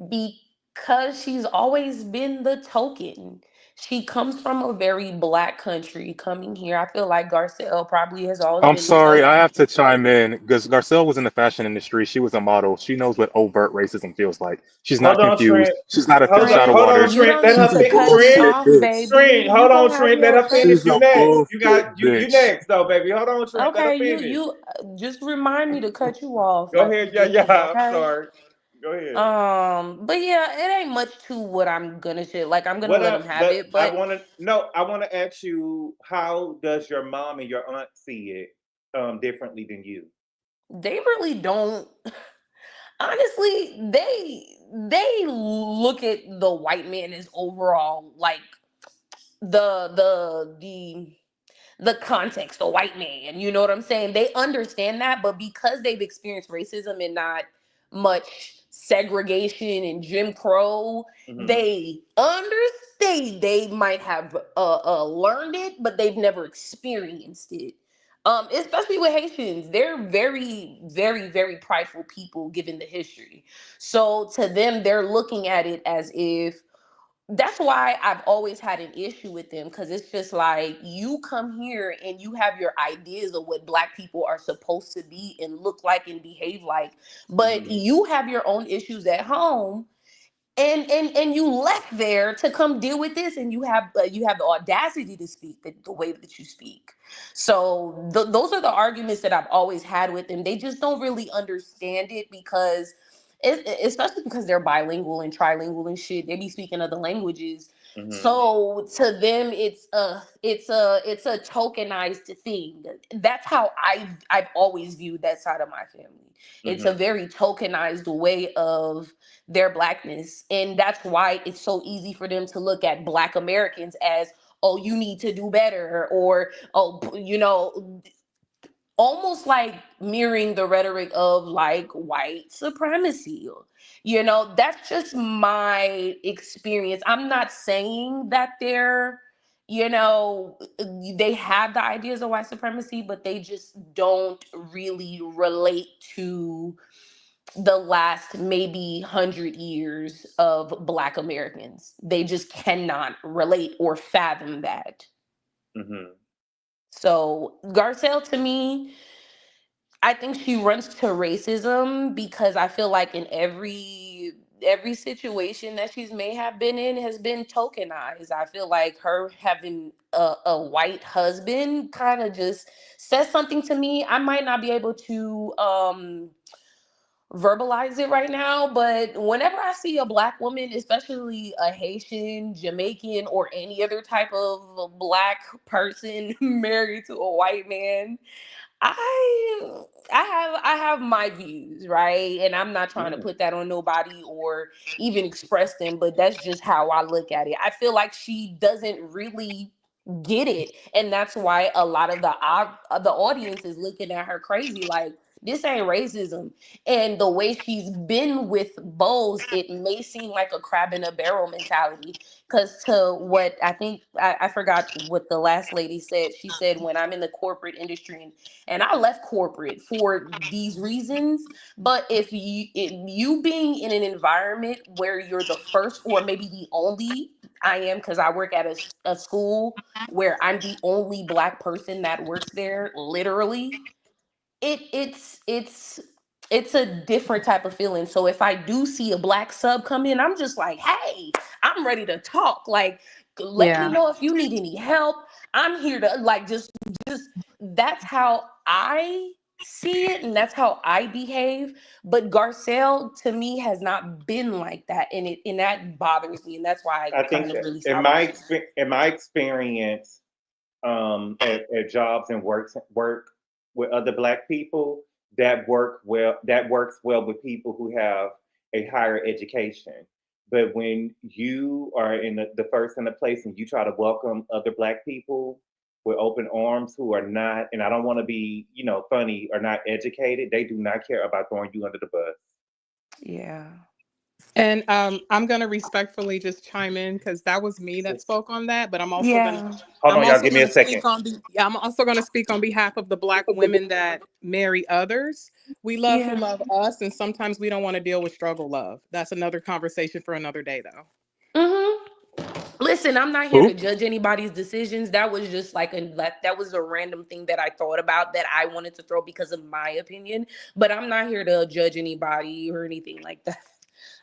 because she's always been the token. She comes from a very black country coming here. I feel like Garcelle probably has always I'm been the sorry, I token. have to chime in because Garcelle was in the fashion industry. She was a model. She knows what overt racism feels like. She's not Hold on, confused. Trent. She's not a fish out of Trent, Hold on, water. you Trent. don't Let need her She's a to finish. cut me Trent, bullshit off, bitch. Trent. baby. Hold You on, gonna have Trent. Let your her finish. turn. She's You a next. You bullshit got you bitch. next though, baby. Hold on, Trent. Let her Okay, finish. you just remind me to cut you off Go like ahead. you Yeah, did, yeah. I'm okay? sorry. Go ahead. But yeah, it ain't much to what I'm gonna say. Like I'm gonna What let him up? have But it, I but want to no. I want to ask you, how does your mom and your aunt see it differently than you? they really don't. Honestly, they look at the white man as overall like the context, the white man. You know what I'm saying? They understand that, but because they've experienced racism and not much segregation and Jim Crow, Mm-hmm. they understand. They might have learned it, but they've never experienced it. Especially with Haitians, they're very, very, very prideful people given the history. So to them, they're looking at it as if, that's why I've always had an issue with them, because it's just like you come here and you have your ideas of what black people are supposed to be and look like and behave like, but Mm-hmm. you have your own issues at home, and you left there to come deal with this, and you have the audacity to speak the way that you speak. So those are the arguments that I've always had with them. They just don't really understand it because especially because they're bilingual and trilingual and shit, they be speaking other languages. Mm-hmm. So to them it's a tokenized thing. That's how I've always viewed that side of my family. It's a Mm-hmm. very tokenized way of their blackness, and that's why it's so easy for them to look at black Americans as, oh, you need to do better, or oh, almost like mirroring the rhetoric of like white supremacy. That's just my experience. I'm not saying that they have the ideas of white supremacy, but they just don't really relate to the last maybe 100 years of black Americans. They just cannot relate or fathom that. Mm-hmm. So Garcelle, to me, I think she runs to racism because I feel like in every situation that she's may have been in has been tokenized. I feel like her having a white husband kind of just says something to me. I might not be able to verbalize it right now, but whenever I see a black woman, especially a Haitian, Jamaican, or any other type of black person married to a white man, I I have my views, right? And I'm not trying to Mm-hmm. put that on nobody or even express them, but that's just how I look at it. I feel like she doesn't really get it, and that's why a lot of the audience is looking at her crazy, like this ain't racism. And the way she's been with Bose, it may seem like a crab in a barrel mentality. Because to what I think, I forgot what the last lady said. She said, when I'm in the corporate industry, and I left corporate for these reasons. But if you being in an environment where you're the first or maybe the only, I am, because I work at a school where I'm the only black person that works there, literally, it's a different type of feeling. So if I do see a black sub come in, I'm just like, hey, I'm ready to talk. Like, let me Yeah. know if you need any help. I'm here to like just that's how I see it, and that's how I behave. But Garcelle to me has not been like that, and that bothers me, and that's why I I kind think of really in stopped my watching. in my experience, at jobs and work with other Black people, that works well with people who have a higher education. But when you are in the first in the place and you try to welcome other Black people with open arms who are not, and I don't want to be, funny or not educated, they do not care about throwing you under the bus. Yeah. And I'm gonna respectfully just chime in because that was me that spoke on that, but Yeah. Hold I'm on, y'all. also Give me a gonna second. speak on I'm also gonna speak on behalf of the Black women that marry others. We love who Yeah. love us, and sometimes we don't want to deal with struggle love. That's another conversation for another day, though. Listen, I'm not here to Who? judge anybody's decisions. That was just like that was a random thing that I thought about that I wanted to throw because of my opinion. But I'm not here to judge anybody or anything like that.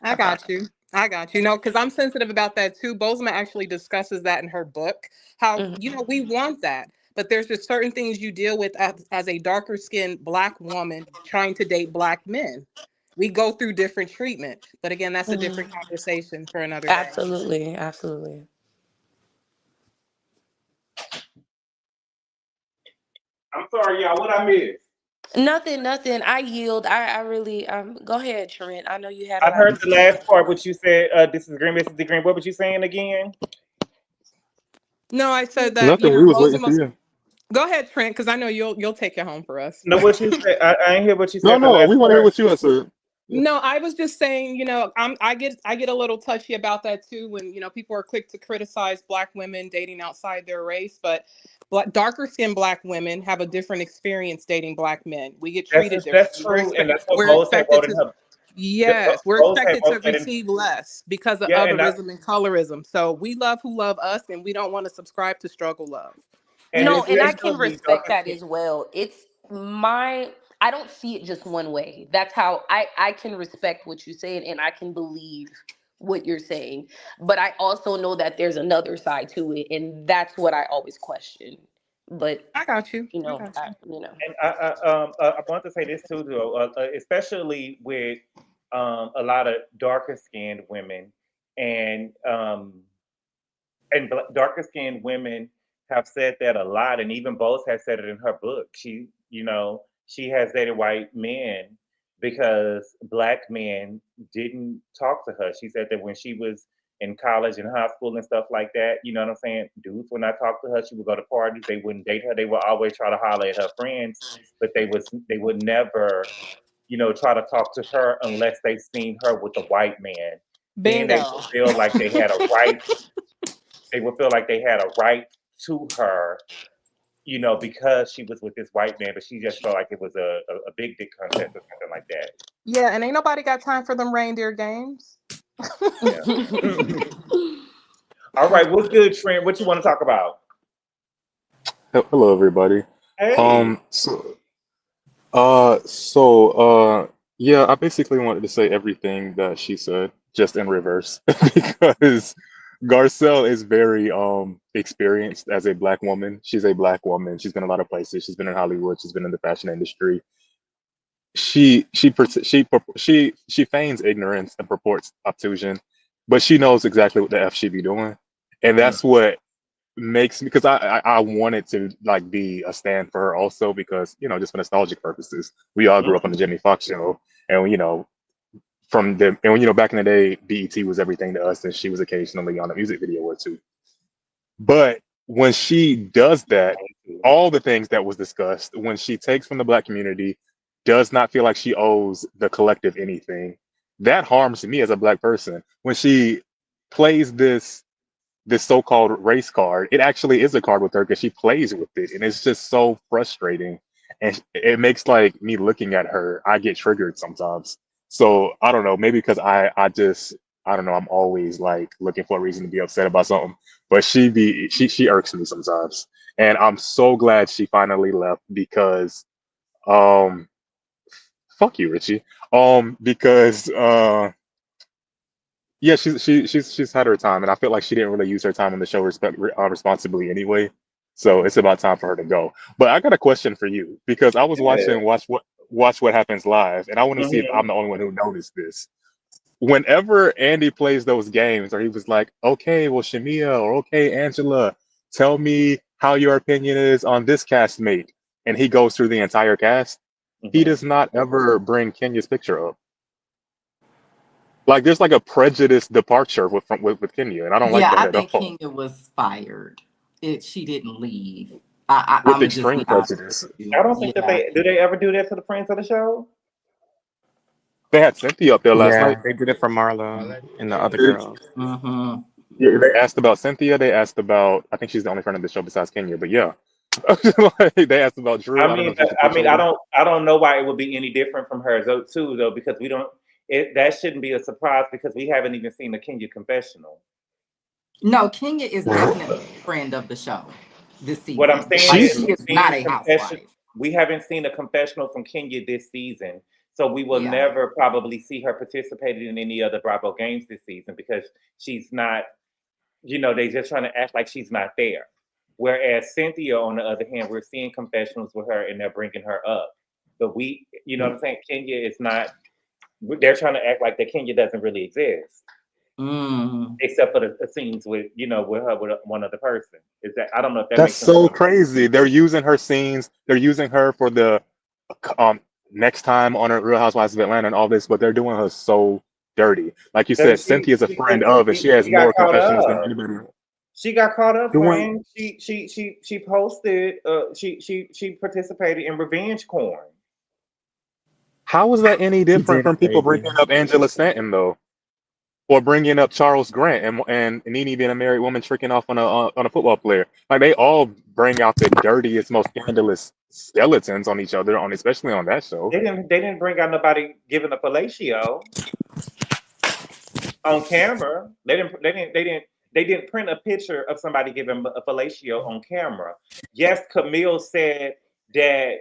I got you. I got you. No, because I'm sensitive about that too. Bozeman actually discusses that in her book. How, Mhm. we want that, but there's just certain things you deal with as a darker skinned Black woman trying to date Black men. We go through different treatment. But again, that's a different Mhm. conversation for another day. Absolutely. Absolutely. I'm sorry, y'all. What I missed? Nothing. I yield. I really go ahead, Trent. I know you had a I lot heard to the say. last part, what you said. This is Green, Mrs. Green. What was you saying again? No, I said that, Nothing. We was waiting for Bozeman. you. Go ahead, Trent, because I know you'll take it home for us. No, what you said. I ain't hear what you No, said the no. We last want to hear part. what you had said. Yeah. No, I was just saying, I get a little touchy about that too when, people are quick to criticize Black women dating outside their race, but darker skinned Black women have a different experience dating Black men. We get treated That's differently. true, and that's what We're Bose had expected wrote in to her. Yes, we're Bose had expected to wrote that in. receive less because of Yeah, otherism and colorism. So we love who love us and we don't want to subscribe to struggle love. and No, and I can especially respect darker that skin. as well. I don't see it just one way. That's how I can respect what you said and I can believe what you're saying. But I also know that there's another side to it, and that's what I always question. But I got you. I got you. And I want to say this too, though, especially with a lot of darker skinned women, and darker skinned women have said that a lot, and even Bose has said it in her book. She has dated white men because Black men didn't talk to her. She said that when she was in college and high school and stuff like that, you know what I'm saying? Dudes would not talk to her. She would go to parties. They wouldn't date her. They would always try to holler at her friends, but they would never, try to talk to her unless they seen her with a white man. Then they Bingo. would feel like they had a right. They would feel like they had a right to her, because she was with this white man, but she just felt like it was a big dick contest or something like that. Yeah, and ain't nobody got time for them reindeer games. Yeah. All right, what's good, Trent? What you want to talk about? Hello, everybody. Hey. So, yeah, I basically wanted to say everything that she said, just in reverse, because Garcelle is very experienced as a Black woman. She's a Black woman. She's been a lot of places. She's been in Hollywood. She's been in the fashion industry. She feigns ignorance and purports obtrusion, but she knows exactly what the f she be doing, and Mm. that's what makes me, because I wanted to like be a stand for her also, because just for nostalgic purposes, we all grew up on the Mhm. Jimmy Fox show, and back in the day, BET was everything to us, and she was occasionally on a music video or two. But when she does that, all the things that was discussed, when she takes from the Black community, does not feel like she owes the collective anything, that harms me as a Black person. When she plays this so-called race card, it actually is a card with her because she plays with it, and it's just so frustrating. And it makes like me looking at her, I get triggered sometimes. So I don't know, maybe because I don't know, I'm always like looking for a reason to be upset about something. But she irks me sometimes. And I'm so glad she finally left, because um fuck you, Richie. Because yeah, she's had her time, and I feel like she didn't really use her time on the show responsibly anyway. So it's about time for her to go. But I got a question for you, because I was Yeah. watching Watch What Happens Live, and I want to see if Mhm. I'm the only one who noticed this. Whenever Andy plays those games, or he was like, "Okay, well, Shamia," or "Okay, Angela, tell me how your opinion is on this castmate, and he goes through the entire cast, he does not ever bring Kenya's picture up. Like there's like a prejudice departure with Kenya, and I don't like Yeah, that I at think all. Kenya was fired. She didn't leave. With I'm just extreme be honest prejudice. with I you. don't think that Yeah. they ever do that to the friends of the show. They had Cynthia up there last Yeah, night. they did it for Marla and the other It's- girls. Mm-hmm. yeah, they asked about Cynthia. They asked about. I think she's the only friend of the show besides Kenya. But yeah, like, they asked about Drew. I don't know if there's a picture of him. I don't know why it would be any different from hers too, though, because we don't. That shouldn't be a surprise because we haven't even seen the Kenya confessional. No, Kenya is definitely a friend of the show this season. What I'm saying Like, is, she is not a housewife. we haven't seen a confessional from Kenya this season, so we will Yeah. never probably see her participating in any other Bravo games this season because she's not. They just trying to act like she's not there. Whereas Cynthia, on the other hand, we're seeing confessionals with her and they're bringing her up. But what I'm saying? Kenya is not. They're trying to act like that Kenya doesn't really exist, except for the scenes with with her with one other person. Is that I don't know if that That's makes sense. so crazy. They're using her scenes. They're using her for the next time on Real Housewives of Atlanta and all this, but they're doing her so dirty. Like you said, Cynthia's a friend of, and she has She got more caught confessionals than up. anybody. She got caught up, Doing friend. She posted. She participated in revenge porn. how is that any She different did, from people baby. bringing up Angela Stanton though, or bringing up Charles Grant and Nene being a married woman tricking off on a football player? Like they all bring out the dirtiest, most scandalous skeletons on each other, especially on that show. They didn't bring out nobody giving a fellatio on camera. They didn't print a picture of somebody giving a fellatio on camera. Yes, Camille said that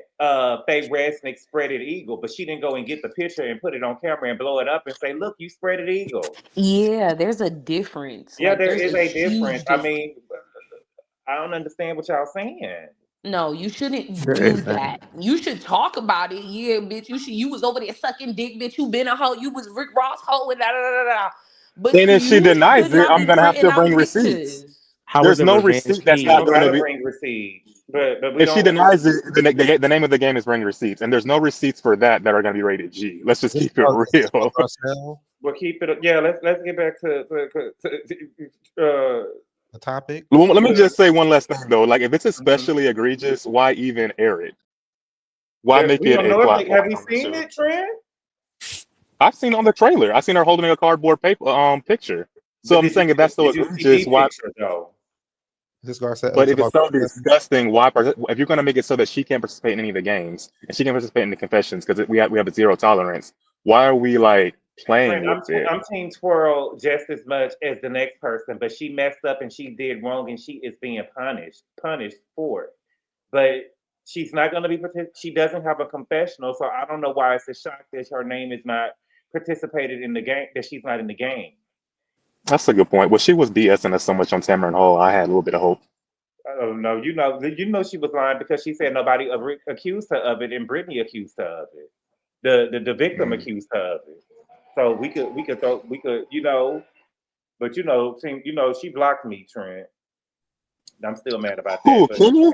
Faye Resnick spreaded eagle, but she didn't go and get the picture and put it on camera and blow it up and say, "Look, you spreaded eagle." Yeah, there's a difference. Yeah, Like there there's is a a huge difference. I difference. mean, I don't understand what y'all saying. No, you shouldn't There do is that. that. You should talk about it. Yeah, bitch. You was over there sucking dick, bitch. You been a hoe. You was Rick Ross hoe and da da da da. But And if she you denies should it, not I'm be gonna have printing to out bring receipts. pictures. How There's was it no revenge receipt that's You not don't P? going to gotta be. bring receipts, but we If she don't. denies it, the name of the game is bring receipts, and there's no receipts for that are going to be rated G. Let's just keep it Is this about real. Garcelle, We'll keep it. Yeah, let's get back to the topic? Well, let me just say one last thing though. Like, if it's especially egregious, why even air it? Why make we it don't a know plot if have point you on the seen show? it, Trent? I've seen on the trailer. I've seen her holding a cardboard paper picture. So But I'm saying if that's so did you see egregious, the why? picture though? Is this Garcelle? But It's if it's about so Garcelle? disgusting, why? If you're going to make it so that she can't participate in any of the games and she can't participate in the confessions because we have a zero tolerance, why are we like Trent, playing with it? I'm Team Twirl just as much as the next person, but she messed up and she did wrong and she is being punished for it. But she's not going to be. She doesn't have a confessional, so I don't know why it's a shock that her name is not participated in the game. That she's not in the game. That's a good point. Well, she was BSing us so much on Tamron Hall. I had a little bit of hope. I don't know. You know she was lying because she said nobody accused her of it, and Brittany accused her of it. The victim accused her of it. So we could but she blocked me, Trent. I'm still mad about that. Who? But Kenya?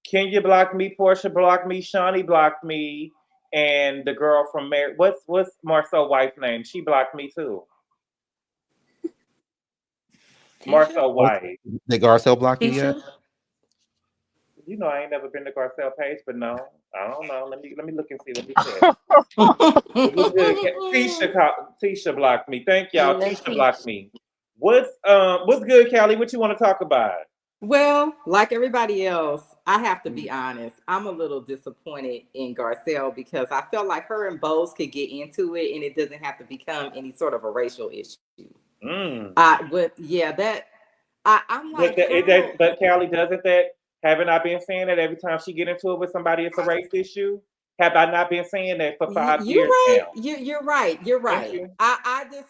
Kenya blocked me, Portia blocked me, Shawnee blocked me, and the girl from Mary. What's Marcel White's name? She blocked me too. Marcel White. Did Garcelle block you yet? Tisha? I ain't never been to Garcelle page, but no, I don't know. Let me look and see. Let me check. What's good? Tisha blocked me. Thank y'all. Yeah, Tisha blocked me. What's good, Callie? What you want to talk about? Well, like everybody else, I have to be honest. I'm a little disappointed in Garcelle because I felt like her and Bose could get into it and it doesn't have to become any sort of a racial issue. I'm like, But Callie, doesn't that? Haven't I been saying that every time she get into it with somebody, it's a race issue? Have I not been saying that for 5 you're years right. now? You're right. You're right. Thank you. I just,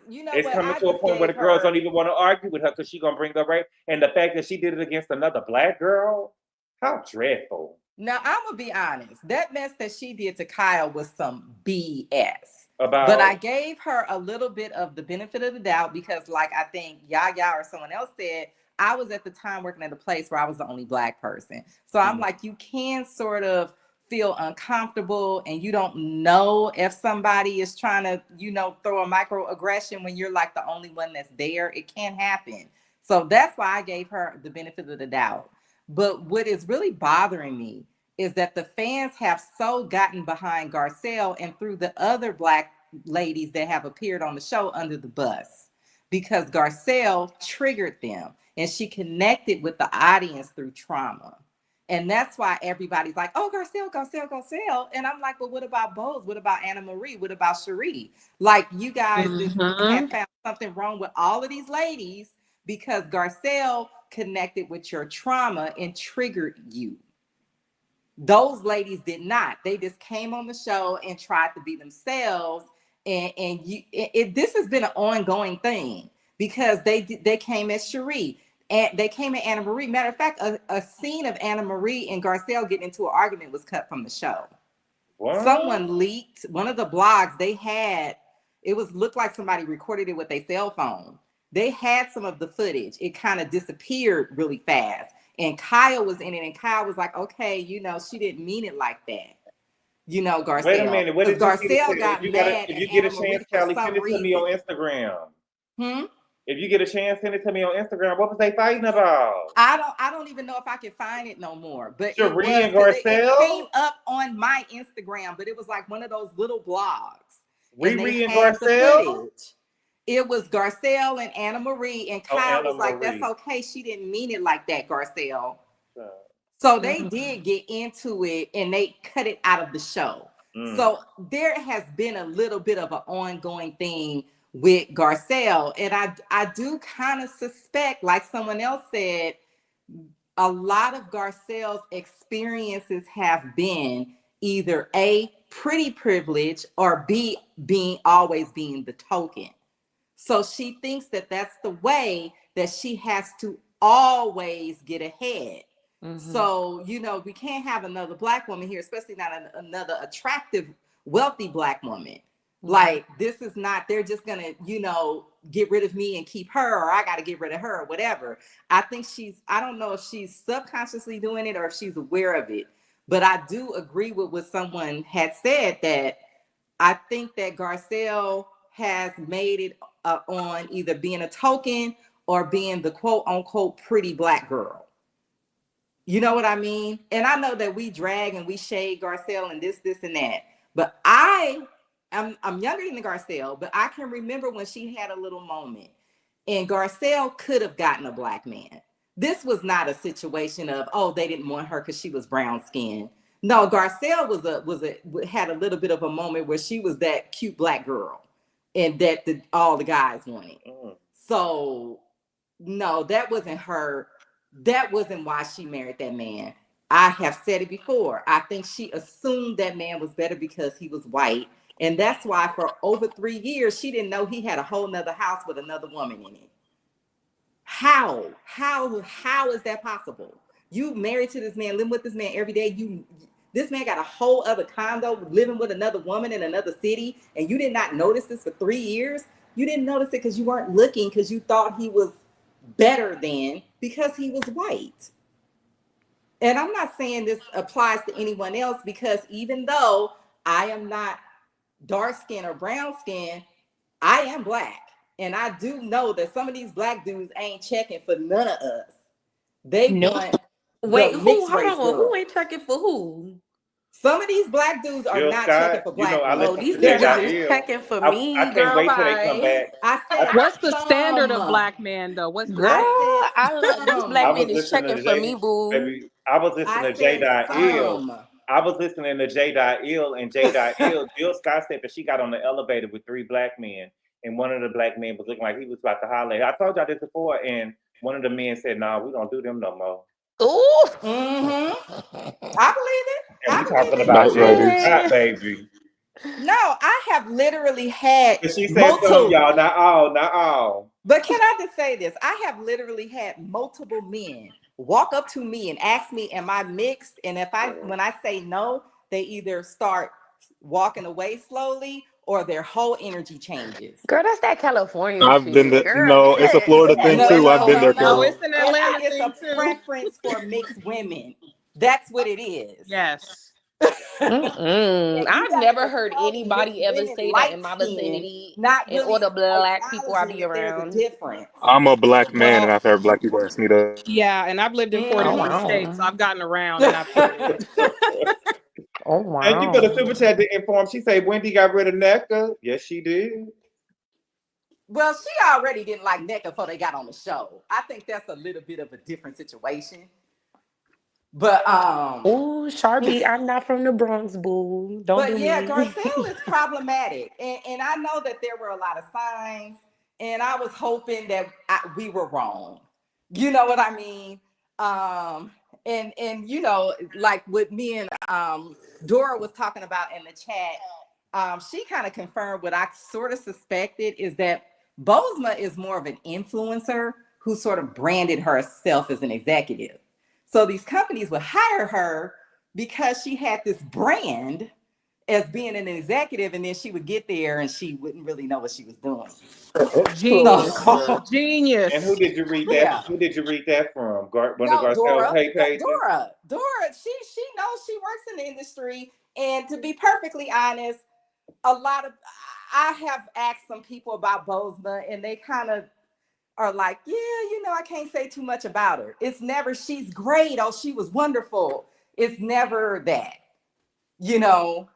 It's coming I to a just point where the gave girls her. don't even want to argue with her because she's gonna bring up rape. And the fact that she did it against another black girl, how dreadful. Now I'm gonna be honest. That mess that she did to Kyle was some BS. About But I gave her a little bit of the benefit of the doubt because, like I think Yaya or someone else said, I was at the time working at a place where I was the only Black person. So I'm like, you can sort of feel uncomfortable and you don't know if somebody is trying to, you know, throw a microaggression when you're like the only one that's there. It can happen. So that's why I gave her the benefit of the doubt. But what is really bothering me is that the fans have so gotten behind Garcelle and through the other Black ladies that have appeared on the show under the bus, because Garcelle triggered them and she connected with the audience through trauma. And that's why everybody's like, oh, Garcelle, Garcelle, Garcelle. And I'm like, well, what about Bose? What about Anna Marie? What about Cherie? Like, you guys just have found something wrong with all of these ladies because Garcelle connected with your trauma and triggered you. Those ladies did not. They just came on the show and tried to be themselves. And this has been an ongoing thing because they came as Cherie and they came at Anna Marie. Matter of fact, a scene of Anna Marie and Garcelle getting into an argument was cut from the show. What? Someone leaked one of the blogs they had. It looked like somebody recorded it with their cell phone. They had some of the footage. It kind of disappeared really fast. And Kyle was in it, and Kyle was like, okay, you know, she didn't mean it like that. You know, Garcelle. Wait a minute. What did Garcelle got mad. If you get a chance, Callie, send it to me on Instagram. If you get a chance, send it to me on Instagram. What was they fighting about? I don't even know if I can find it no more. But Cherie and Garcelle? It came up on my Instagram, but it was like one of those little blogs. Riri and Garcelle? It was Garcelle and Anna Marie, and Kyle was like, that's okay. She didn't mean it like that, Garcelle. So they did get into it and they cut it out of the show. So there has been a little bit of an ongoing thing with Garcelle. And I do kind of suspect, like someone else said, a lot of Garcelle's experiences have been either A, pretty privileged, or B, always being the token. So she thinks that that's the way that she has to always get ahead. So, you know, we can't have another Black woman here, especially not another attractive, wealthy Black woman. Like, this is not, they're just going to, you know, get rid of me and keep her, or I got to get rid of her, or whatever. I think I don't know if she's subconsciously doing it or if she's aware of it. But I do agree with what someone had said, that I think that Garcelle has made it on either being a token or being the quote unquote pretty Black girl. You know what I mean? And I know that we drag and we shade Garcelle and this and that, but I'm younger than Garcelle, but I can remember when she had a little moment and Garcelle could have gotten a Black man. This was not a situation of, oh, they didn't want her because she was brown skinned. No, Garcelle had a little bit of a moment where she was that cute Black girl and that all the guys wanted. So no, that wasn't her. That wasn't why she married that man. I have said it before. I think she assumed that man was better because he was white. And that's why for over 3 years, she didn't know he had a whole nother house with another woman in it. How is that possible? You married to this man, living with this man every day. This man got a whole other condo, living with another woman in another city, and you did not notice this for 3 years? You didn't notice it because you weren't looking, because you thought he was better than, because he was white. And I'm not saying this applies to anyone else, because even though I am not dark skin or brown skin, I am Black. And I do know that some of these Black dudes ain't checking for none of us. They want wait, who ain't checking for who? Some of these Black dudes are not checking for Black. These niggas is checking for me. I can't wait till they come back. I said, what's the standard of Black man though? What's the I love this Black man is checking for me, boo. Baby, I was listening to J.Ill. I was listening to J.Ill, and J.Ill, Jill Scott said that she got on the elevator with 3 Black men, and one of the Black men was looking like he was about to holler. I told y'all this before, and one of the men said, "Nah, we don't do them no more." Ooh. I believe it. I'm talking about J.Scott, baby. No, I have literally had she said some, y'all, not all. But can I just say this? I have literally had multiple men walk up to me and ask me, am I mixed? And when I say no, they either start walking away slowly or their whole energy changes. Girl, that's that California I've been shit. there. Girl, No, it's a Florida yeah, thing No, too. I've no, been no, there, No, Carol. no. it's an Atlanta It's thing a too. preference for mixed women. That's what it is. Yes. Mm-mm. And you I've guys never are heard calling mixed anybody ever women say that light in my skin, vicinity not and all really the black people I acknowledging be that there's a around. difference. I'm a black man, and Well, I've heard black people ask me that. yeah, and I've lived in Oh 43 Mhm. states, so wow. I've gotten around and I've heard it. Oh Thank you for the wow. super chat to inform. She said Wendy got rid of NECA. Yes, she did. Well, she already didn't like NECA before they got on the show. I think that's a little bit of a different situation. But Oh, Sharpie, I'm not from the Bronx, boo. Don't but do yeah, me. Garcelle is problematic. And I know that there were a lot of signs, and I was hoping that we were wrong. You know what I mean? And you know, like what me and Dora was talking about in the chat, she kind of confirmed what I sort of suspected is that Bozma is more of an influencer who sort of branded herself as an executive. So these companies would hire her because she had this brand as being an executive, and then she would get there and she wouldn't really know what she was doing. Genius. So, Genius. And who did you read that? yeah. Who did you read that from? One of No, Garcelle's pay pages? Dora, she knows she works in the industry. And to be perfectly honest, I have asked some people about Bozma, and they kind of are like, yeah, you know, I can't say too much about her. It's never, she's great. Oh, she was wonderful. It's never that, you know,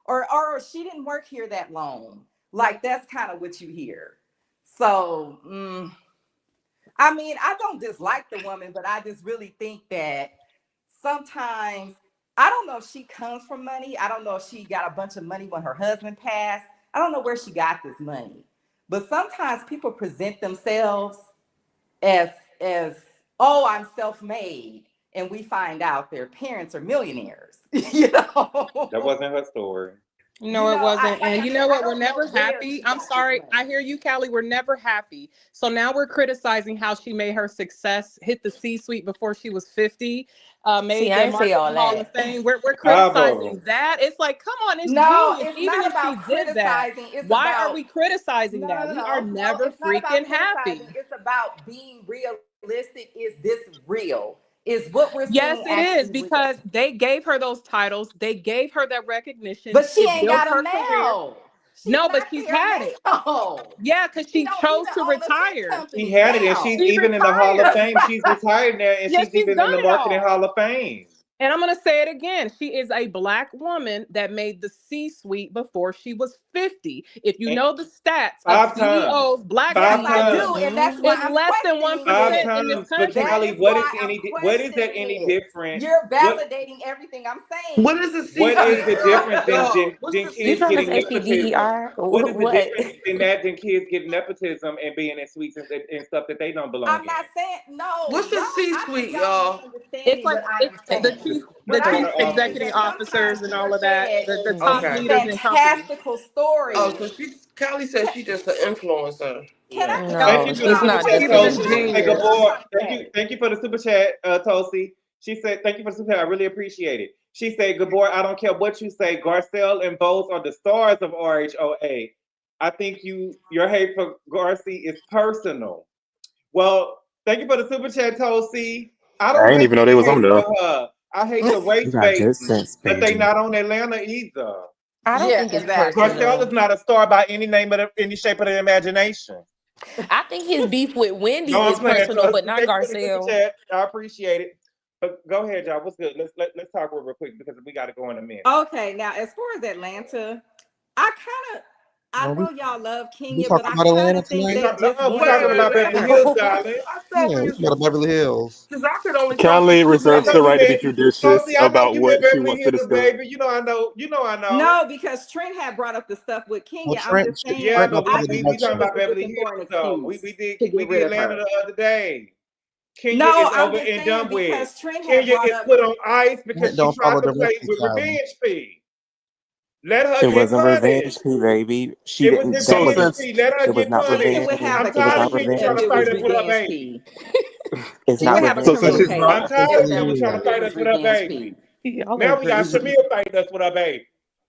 or she didn't work here that long. Like, that's kind of what you hear. So, I mean, I don't dislike the woman, but I just really think that sometimes, I don't know if she comes from money. I don't know if she got a bunch of money when her husband passed. I don't know where she got this money. But sometimes people present themselves as oh, I'm self-made, and we find out their parents are millionaires. You know, That wasn't her story. No, it wasn't. like And I you said, know I what? We're don't know never where happy. she I'm got this sorry. money. I hear you, Callie. We're never happy. So now we're criticizing how she made her success hit the C-suite before she was 50, See, made I the ain't say all Marketing Hall of that. Fame. We're Bravo. criticizing that. It's like, come on, it's No, genius. it's Even not if she about did that, criticizing. It's why are about we criticizing no, that? no, We are no, no. never It's not about freaking criticizing. happy. It's about being realistic. Is this real? Is what we're Yes, seeing it is actually real? because they gave her those titles. They gave her that recognition. But she It ain't built got her them career. now. She's No, but not she's there had it. now. Yeah, because She she don't chose even to own a tech retire. She company had it, and she's now. She even in the Hall of retired. Fame. She's retired now, and Yeah, she's she's even in done the it Marketing all. Hall of Fame. And I'm going to say it again. She is a Black woman that made the C-suite before she was 50. If you And know the stats of 5 times. CEOs, Black Yes, I times. do, CEOs, and that's why it's Mhm. I'm less than questioning 5 it. 1% in this times. But That country. is Callie, why I'm what is that questioning any it. different? You're What validating everything I'm What saying. is the what is the C-suite? difference Dog, what's than the You kids trying to getting say C-suite? nepotism? CDER? What is the What? difference in that than kids getting nepotism and being in suites and stuff that they don't belong I'm in? not saying no, What's the y'all. I think C-suite, y'all y'all? It's misunderstanding like what I it's am the saying. chief What the I chief am saying is executive Corner that sometimes officers and all we're of that, fed the top these Okay. leaders in companies. fantastical Oh, stories. so Callie said she just an influencer. Can Yeah. I? Thank No, you No, for the she's I super not. chat, This thank woman's Tosi. you. She said, genius. Gabor, thank you for the super chat, Tosi. She said, thank you for the super chat. I really appreciate it. She said, Gabor, I don't care what you say. Garcelle and Bose are the stars of RHOA. I think your hate for Garci is personal. Well, thank you for the super chat, Tosi. I I don't ain't hate even know they was hate on there. for her. I hate the race You got bait, good sense, but they baby. not on Atlanta either. I don't Yeah, think it's exactly. Garcelle is personal. not a star by any shape of the imagination. I think his beef with Wendy No, I'm is playing. personal, Trust but me. not Thank you for the super Garcelle. chat. I appreciate it. But go ahead, y'all. What's good? Let's talk real quick because we got to go in a minute. Okay, now as far as Atlanta, I Well, know y'all love we Kenya, but talking I about kind Atlanta of think tonight. they just We want talking her about to. Beverly Wait. Hills, darling. I thought Yeah, we we talking about Beverly Hills. because I could only talk for Callie 2 I reserves know the minutes. you right to be been. judicious Tosi, I know about you been what she Beverly wants to Hills, discuss. baby. You know I know. You know I know. No, because Trent had brought up the stuff with Well, Kenya. I'm Trent, just saying, Yeah, I Trent know. don't We I follow the we, think we budget. talking Kenya about was Beverly looking for an Hills though. We excuse did to we get rid did of Atlanta her. the other day. Kenya No, is I'm over just and saying done with. because Trent had Kenya brought is up. put on ice because Trent she don't tried follow to play directions, with Kylie. Revenge Fee. Let her It get wasn't money. revenge, P, baby. She It was didn't. That So Revenge wasn't. since Fee. Let her It was get not Kenya money. would revenge. have I'm a It was tired of not case Kenya trying if revenge, to it fight was us P. with her revenge baby. fee. It's She not would have a revenge, so since criminal she's P. I'm case not tired if of that Kenya was trying to if it fight was us with her revenge baby. fee. Y'all are Now we got crazy. Shamir fighting us with her baby.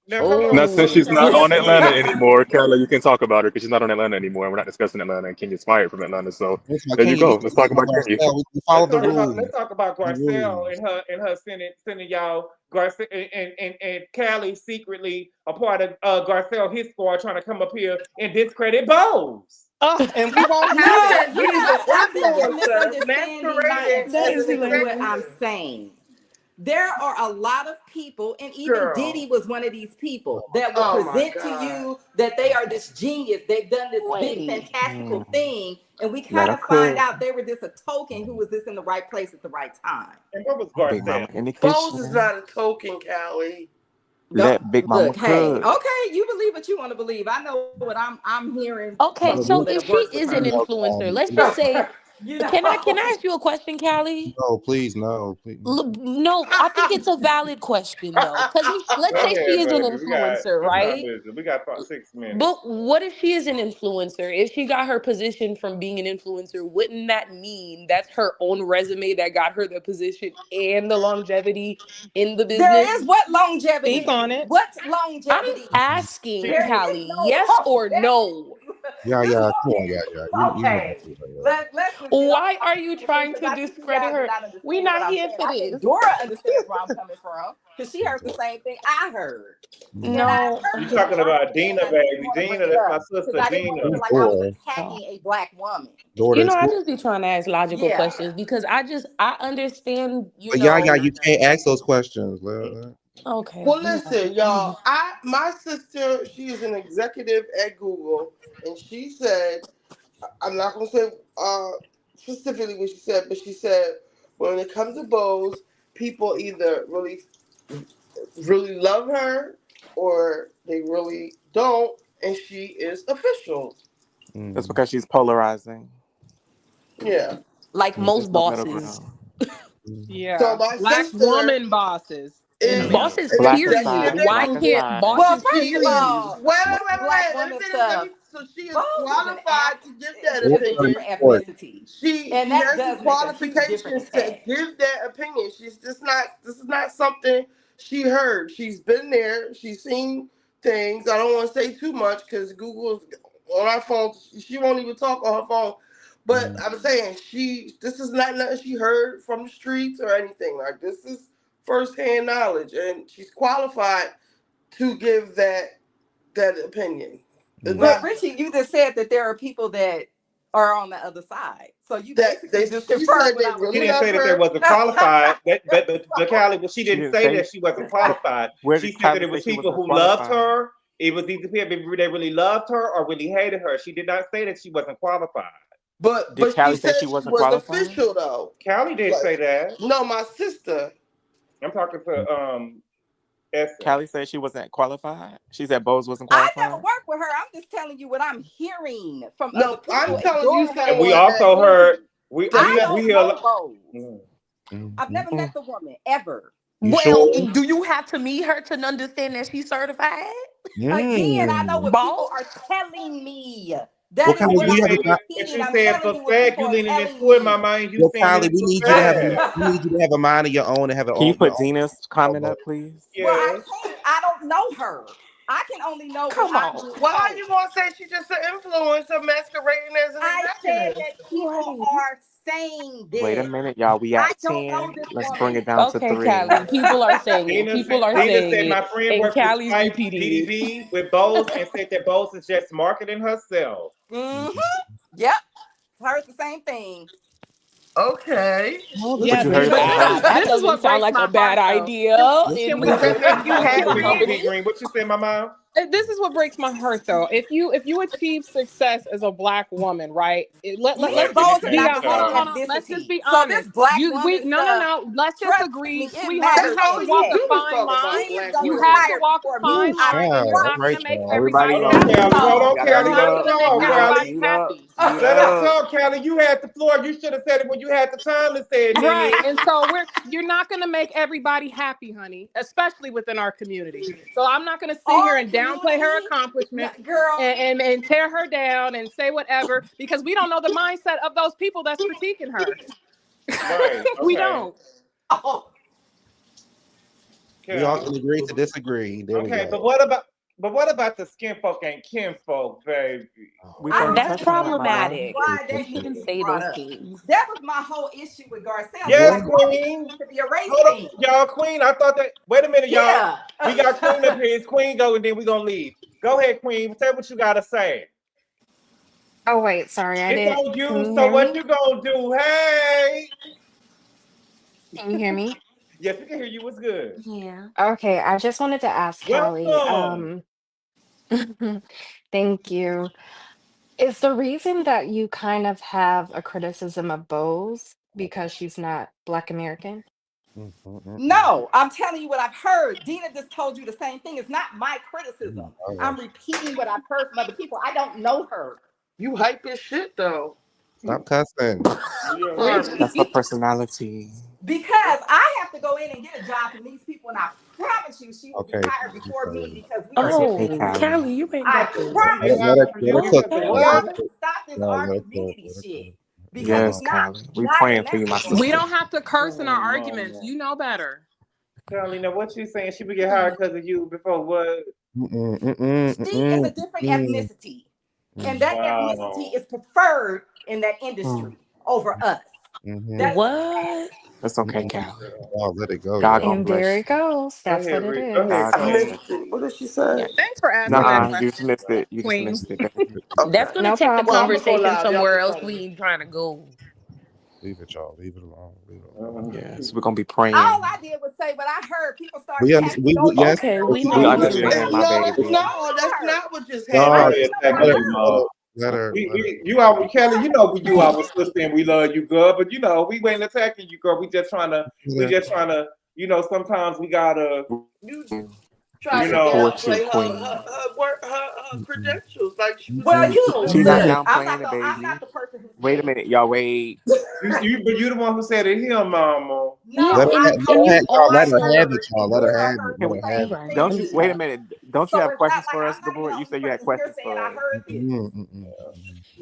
Now come on. Not since she's Now not come on on, Atlanta Kenya. anymore, Kelly. You can talk about her because she's not on Atlanta anymore. We're not discussing Atlanta, and Kenya's fired from Atlanta. So That's my there you Kenya. go. Let's talk about Kenya. We follow the Let's rules. talk about The Garcelle rules. and her sending y'all Garcelle and Callie secretly a part of Garcelle his squad trying to come up here and discredit Bose. And we won't have No, it. She's an I think you're influencer misunderstanding my masquerading That as is an integrity of what hilarious. I'm executive. saying. There are a lot of people, and even Girl. Diddy was one of these people that will Oh my present to God. you that they are this genius. They've done this big, Wait. fantastical thing, and we Let kind her of find cook. out they were just a token who was just in the right place at the right time. And what was Big Mama Garcelle? in the Bose is kitchen. not a token, Callie. Let Big Mama Look, hey, cook. okay, you believe what you want to believe. I know what I'm hearing Okay, from so people that if have she worked with is an her. influencer, let's No, just say, You can I know. ask you a question, Callie? no, please, no, please. No, I think it's a valid question though, because let's Go say she ahead, is an baby. influencer, What time right? is it? We got about 6 minutes. But what if she is an influencer? If she got her position from being an influencer, wouldn't that mean that's her own resume that got her the position and the longevity in the There business? is what Speak longevity? on it. What I'm longevity? asking There is Callie, no yes or longevity. no? Yeah, This come on, woman. You know Okay. that's it, yeah. Let's just get off Why are you the thing trying because to I think you discredit guys are her? not We understanding what not I'm here saying. for I think this. Dora understands where I'm coming from because she heard the same thing I heard. And I No. You purposely talking brought about it Dina, in. I didn't baby. want to bring Dina, it that's my up because sister, I didn't want to Dina. feel Who's like I was Dora? attacking a black woman. Dora You is know, I who? just be trying to ask logical Yeah. questions because I understand, But you can't ask those questions. Okay. Well, listen, y'all. My sister, she is an executive at Google, and she said, I'm not gonna say specifically what she said, but she said when it comes to Bose, people either really love her or they really don't, and she is official. That's because she's polarizing. Yeah. Like There's most no middle bosses. ground. So Yeah. my Black sister woman bosses in is Mm. America. Bosses, an Black period. aside, executive. Why black can't aside. Well, bosses, first of period? all, Black. this black Let woman me. stuff, So she is Bose is an qualified to give that is a opinion. different ethnicity, and She that has the does make a huge difference qualifications in to that. give that opinion. She's just not. This is not something she heard. She's been there. She's seen things. I don't want to say too much because Google's on our phone. She won't even talk on her phone. But I'm saying this is not nothing she heard from the streets or anything. Like this is firsthand knowledge, and she's qualified to give that opinion. It's But not Richie, you just said that there are people that are on the other side, so you that basically just she confirmed said what they I was She really didn't love say that they her. wasn't qualified. But saying. Callie, but she She didn't didn't say say. that she wasn't qualified. Where She did said that Kylie it say was she people wasn't who loved qualified? her. It was these people that really loved her or really hated her. She did not say that she wasn't qualified. But Did she Callie say said she she wasn't was qualified? official though. Callie didn't say Like that. no, my sister. I'm talking to Essence. Callie said she wasn't qualified. She said Bose wasn't I never qualified. worked with her. I'm just telling you what I'm hearing from other No, people. I'm And telling you Dora has And we someone been also that heard we that I we met. we don't hear. know Bose. Mm. I've never met the woman ever. You Well, sure? do you have to meet her to understand that she's certified? Again, I know what people Boss? are telling me. Well, That is Kylie, But what do you you I'm have said, a but repeating. you I'm said telling for you what fact people you are leaning telling into it, my me. mind. You well, saying Kylie, it for fact. we need you to have a mind of your own and have Can you your put own. Dina's comment up, please? Well, I Yes. can't. I don't know her. I can only know what Come I'm on. being Why are told. you gonna say she's just an influencer masquerading as an I said executive? that people Right. are saying Wait a this. minute, y'all. We I at don't know 10. this Let's bring woman. it down to Okay, 3. Callie. People are saying it. People are Dina saying said it. my friend And worked with Callie's Spike repeating it. DDB with Bose and said that Bose is just marketing herself. Mm-hmm. Yep. Heard the same thing. Okay. Well, But yeah, you but heard but from this Ah, is her. that this is doesn't what sound breaks like a my bad heart though. idea Can in we What say you say? this? the What you Can say, we Big say Big this? Green? What you say, Mama? This is what breaks my heart though. If you achieve success as a black woman, right? Me Let's and Marketing just Bose are to be not on. the Hold same herself. on. Let's just ethnicity. be So honest. this black We woman stuff, no. Let's just trust agree, me, it sweetheart. That's You matters have all to in you walk a pay. do is fine talk line. about He is black gonna You women. have to hire walk a for me. fine Ooh, I line, and you're child. All not trust right, gonna you. make child. Everybody everybody Hold on, up. happy. Callie. Hold So on, Gotta You're Callie. mute Let not us up. gonna talk, make Mute up. Callie. everybody Mute up. happy. Mute Let us up. talk, Callie. You had the floor. You should have said it when you had the time to say it, Right. Nene. And so you're not going to make everybody happy, honey, especially within our community. So I'm not going to sit here our and downplay her community, accomplishments girl. and tear her down and say whatever because we don't know the mindset of those people that's critiquing her. Right. We Okay. don't. Oh, We all can agree to disagree. There we Okay, go. but what about the Skinfolk and Kinfolk, baby? We I weren't That's touching that, my love. problematic. why You that shouldn't needed to be say brought those up. things. That was my whole issue with Garcelle. Yes, Like, why did Queen. it have to be a race Hold thing? up, y'all, Queen. I thought that. Wait a minute, y'all. Yeah. We got Queen up here. It's Queen go, and then we gonna leave. Go ahead, Queen. Say what you gotta say. Oh wait, sorry, I It's didn't. on Can you. you So hear what me? you gonna do? Hey. Can you hear me? Yes, we can hear you. What's good? Yeah. Okay, I just wanted to ask Callie. Welcome. Thank you. Is the reason that you kind of have a criticism of Bose because she's not Black American? No, I'm telling you what I've heard. Dina just told you the same thing. It's not my criticism. I'm repeating what I've heard from other people. I don't know her. You hype as shit though. Stop cussing. That's her personality. Because I have to go in and get a job from these people, and I promise you she will be Okay. hired before me because we are It's okay, Oh, different. Callie. Callie, you ain't I got to. promise It's you. hard for Let her you cook. because of And Let y'all what? her better cook. stop this No, let her cook. argumentative Let her shit cook. because Yes, it's not Callie. We not praying for you, my domestic. We sister. don't have to curse in our Oh, arguments. mama. You know better. Carolina, what you saying? She would get hired because of you before what? She is a different ethnicity, and that ethnicity Wow. is preferred in that Mm. industry over us. That's What? That's okay, Callie. Oh, let it go, God y'all. gonna And there bless it you. goes. Go That's ahead, what it Rick. Go is. ahead, God I gonna Queen. bless missed it. What did she say? you. Thanks for asking that Nuh-uh, you just question, missed it. You just Queen. missed it, baby. That's Okay. gonna No take the problem. Well, I'm gonna go conversation live. Y'all somewhere can else. cut We it. ain't trying to go. Leave it, y'all. Leave it alone. Leave it alone. Yes, we're gonna be all praying. I did was say what I heard. People started We attacking understand. your Yes. Okay, Garcelle. we We know. We We know. understand, understand. my No, baby. that's Her. not what just They Y'all, happened. already Talking attacking about you, her. Mo. let her. You are Kelly. You know you our sister and we love you, girl. But you know we ain't attacking you, girl. We just trying to. You know sometimes we gotta. You We tried You to know. support you, downplay Queen. her credentials like she was Well, some. you She's not look. downplaying it, I'm not baby. the person who Wait said a it. minute, y'all. Wait. But you the one who said it, him, Mama. No, Yeah, Let her. I and told you you what Y'all. Let I her have also it, heard, y'all. and Let her Dora have it. heard Can Let we, the her same have it. right. don't thing. you wait a Okay. minute? Don't you So have it's not questions like for us, I'm not even Gabor? the You only said you had person here questions saying I for us. heard this.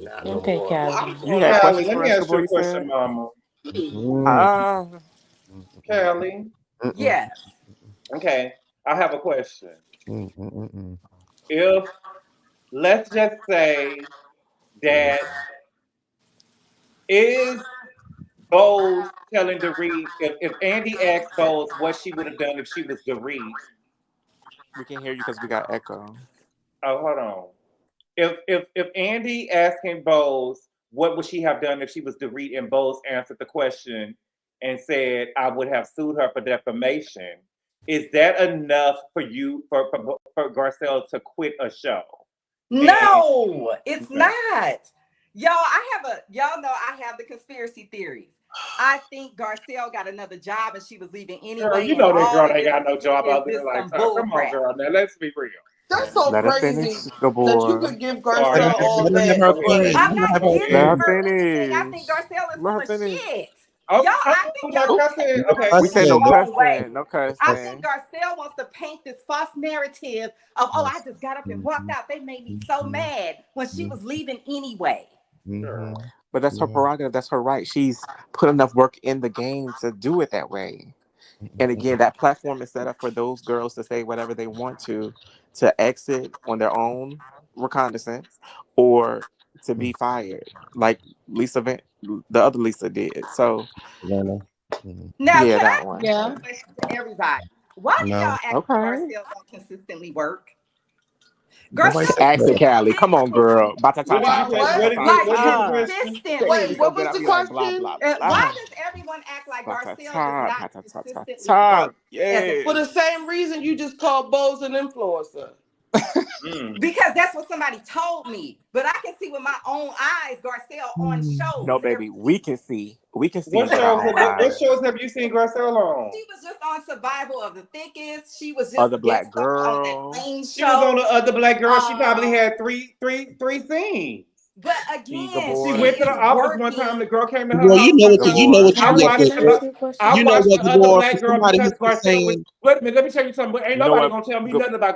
Not no Okay, more. Well, I'm Callie. You going had live. Callie, questions let for me us, ask you Gabor, a you question, said? Mama. Callie. Yes. Okay, I have a question. If let's just say that is Bose telling Dorit if Andy asked Bose what she would have done if she was Dorit. We can't hear you because we got echo. Oh, hold on. If Andy asking Bose what would she have done if she was Dorit and Bose answered the question and said I would have sued her for defamation, is that enough for you for Garcelle to quit a show? No, it's Okay. not. Y'all know I have the conspiracy theories. I think Garcelle got another job and she was leaving Girl, anyway. you And know that all girl of ain't this got no job is out there this like some that. bull Come on, crap. girl. Now let's be real. That's so Let her crazy finish, that you Gabor. could give Sorry. Let Garcelle her, all let her have that, her Go ahead, finish. but I'm baby. Let her not have her giving Let her finish. her anything. I finish. think Garcelle is Let full her of finish. shit. Oh, I think we're not y'all are cussing. taking Okay. We say Garcelle no the wrong way. cussing. No I think cussing. Garcelle wants to paint this false narrative of, oh, I just got up and walked out. They made me so mad when she was leaving anyway. Girl. But that's her prerogative. That's her right. She's put enough work in the game to do it that way. And again, that platform is set up for those girls to say whatever they want to exit on their own reconnaissance or to be fired, like the other Lisa did. So, Now, yeah, can I that one. ask a question to everybody? Why do y'all act like Okay. Garcelle don't consistently work? Nobody Garcelle said Ask it, that. Callie. Come on, girl. consistently, Ba ta ta What did you ta. Why? say? Ta ta What? ta like What is the ta. question? Say it be Wait, consistently. so what good. was I'll the be like blah question? blah Why blah. does everyone act like Ba ta Garcelle does ta. not Ta ta ta ta consistently ta. work as a For the Yes. same reason you just called Bose an influencer. because that's what somebody told me. But I can see with my own eyes Garcelle on No, shows baby. every We season. can see. We can see What with our shows? own What eyes. shows have you seen Garcelle on? She was just on Survival of the Thickest. She was just Other guest black star on that girl. Lane She was on show. the other black girl. She probably had three scenes. But See, again, She Gabor. went she to the is office one time. The working. girl came to her Well, house one time. you know Gabor. what you I Callie, get can for. watched I the ask you a question? I You know watched what, the other Gabor, black for girl somebody because who's Garcelle was. saying, Wait a minute, let me tell you something. Ain't You know nobody what? gonna tell me nothing about.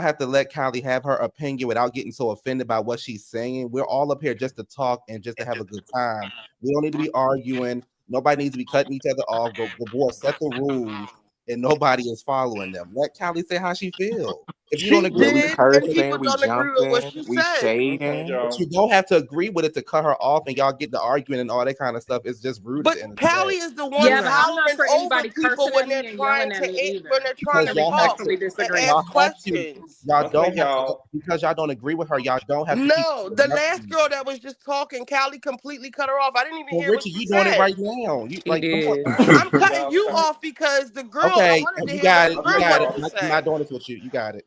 y'all have to let Callie have her opinion without getting so offended by what she's saying. We're all up here just to talk and just to have a good time. We don't need to be arguing. Nobody needs to be cutting each other off. Gabor set the rules, and nobody is following them. Let Callie say how she feels. If you don't She agree Yeah, with we it, did, and cursing, people we don't agree with what jumping, she we said. shading. but you don't have to agree with it to cut her off and y'all get the argument and all that kind of stuff. It's just rude at But the end of the day. Callie is the one Yeah, but Yeah. I'm not towering for over anybody people cursing when at they're me and trying yelling to at me when either. they're trying Because to I y'all have talk to, respectfully and disagree. y'all ask have to, questions. y'all Okay, don't have to, y'all. because y'all don't agree with her, y'all don't have to keep No, the last interrupting. girl that was just talking, Callie completely cut her off. I didn't even Well, hear what Richie, she you doing it said. right now. You She like, come on did. now. I'm cutting Y'all you stop. off because the girl, I Okay, wanted to you hear what got the it. You Okay, girl got it. wanted to y'all. I'm not say. doing this with you. You got it.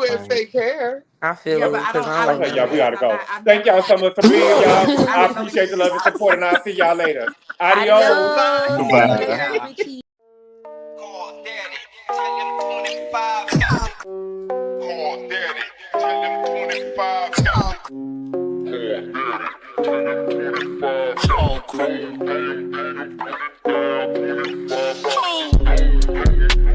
wear right. fake hair. I feel Yeah, you but I because don't. I I don't don't Okay, do y'all, know. we this. gotta go. Thank y'all so much for being y'all. I appreciate the love and support, and I'll see y'all later. Adios. Bye. Adios. See you Goodbye. later, Yeah. Richie. Call daddy, tell him 25 got it. Call daddy, tell him 25 got it. Call daddy, tell him 25 got it.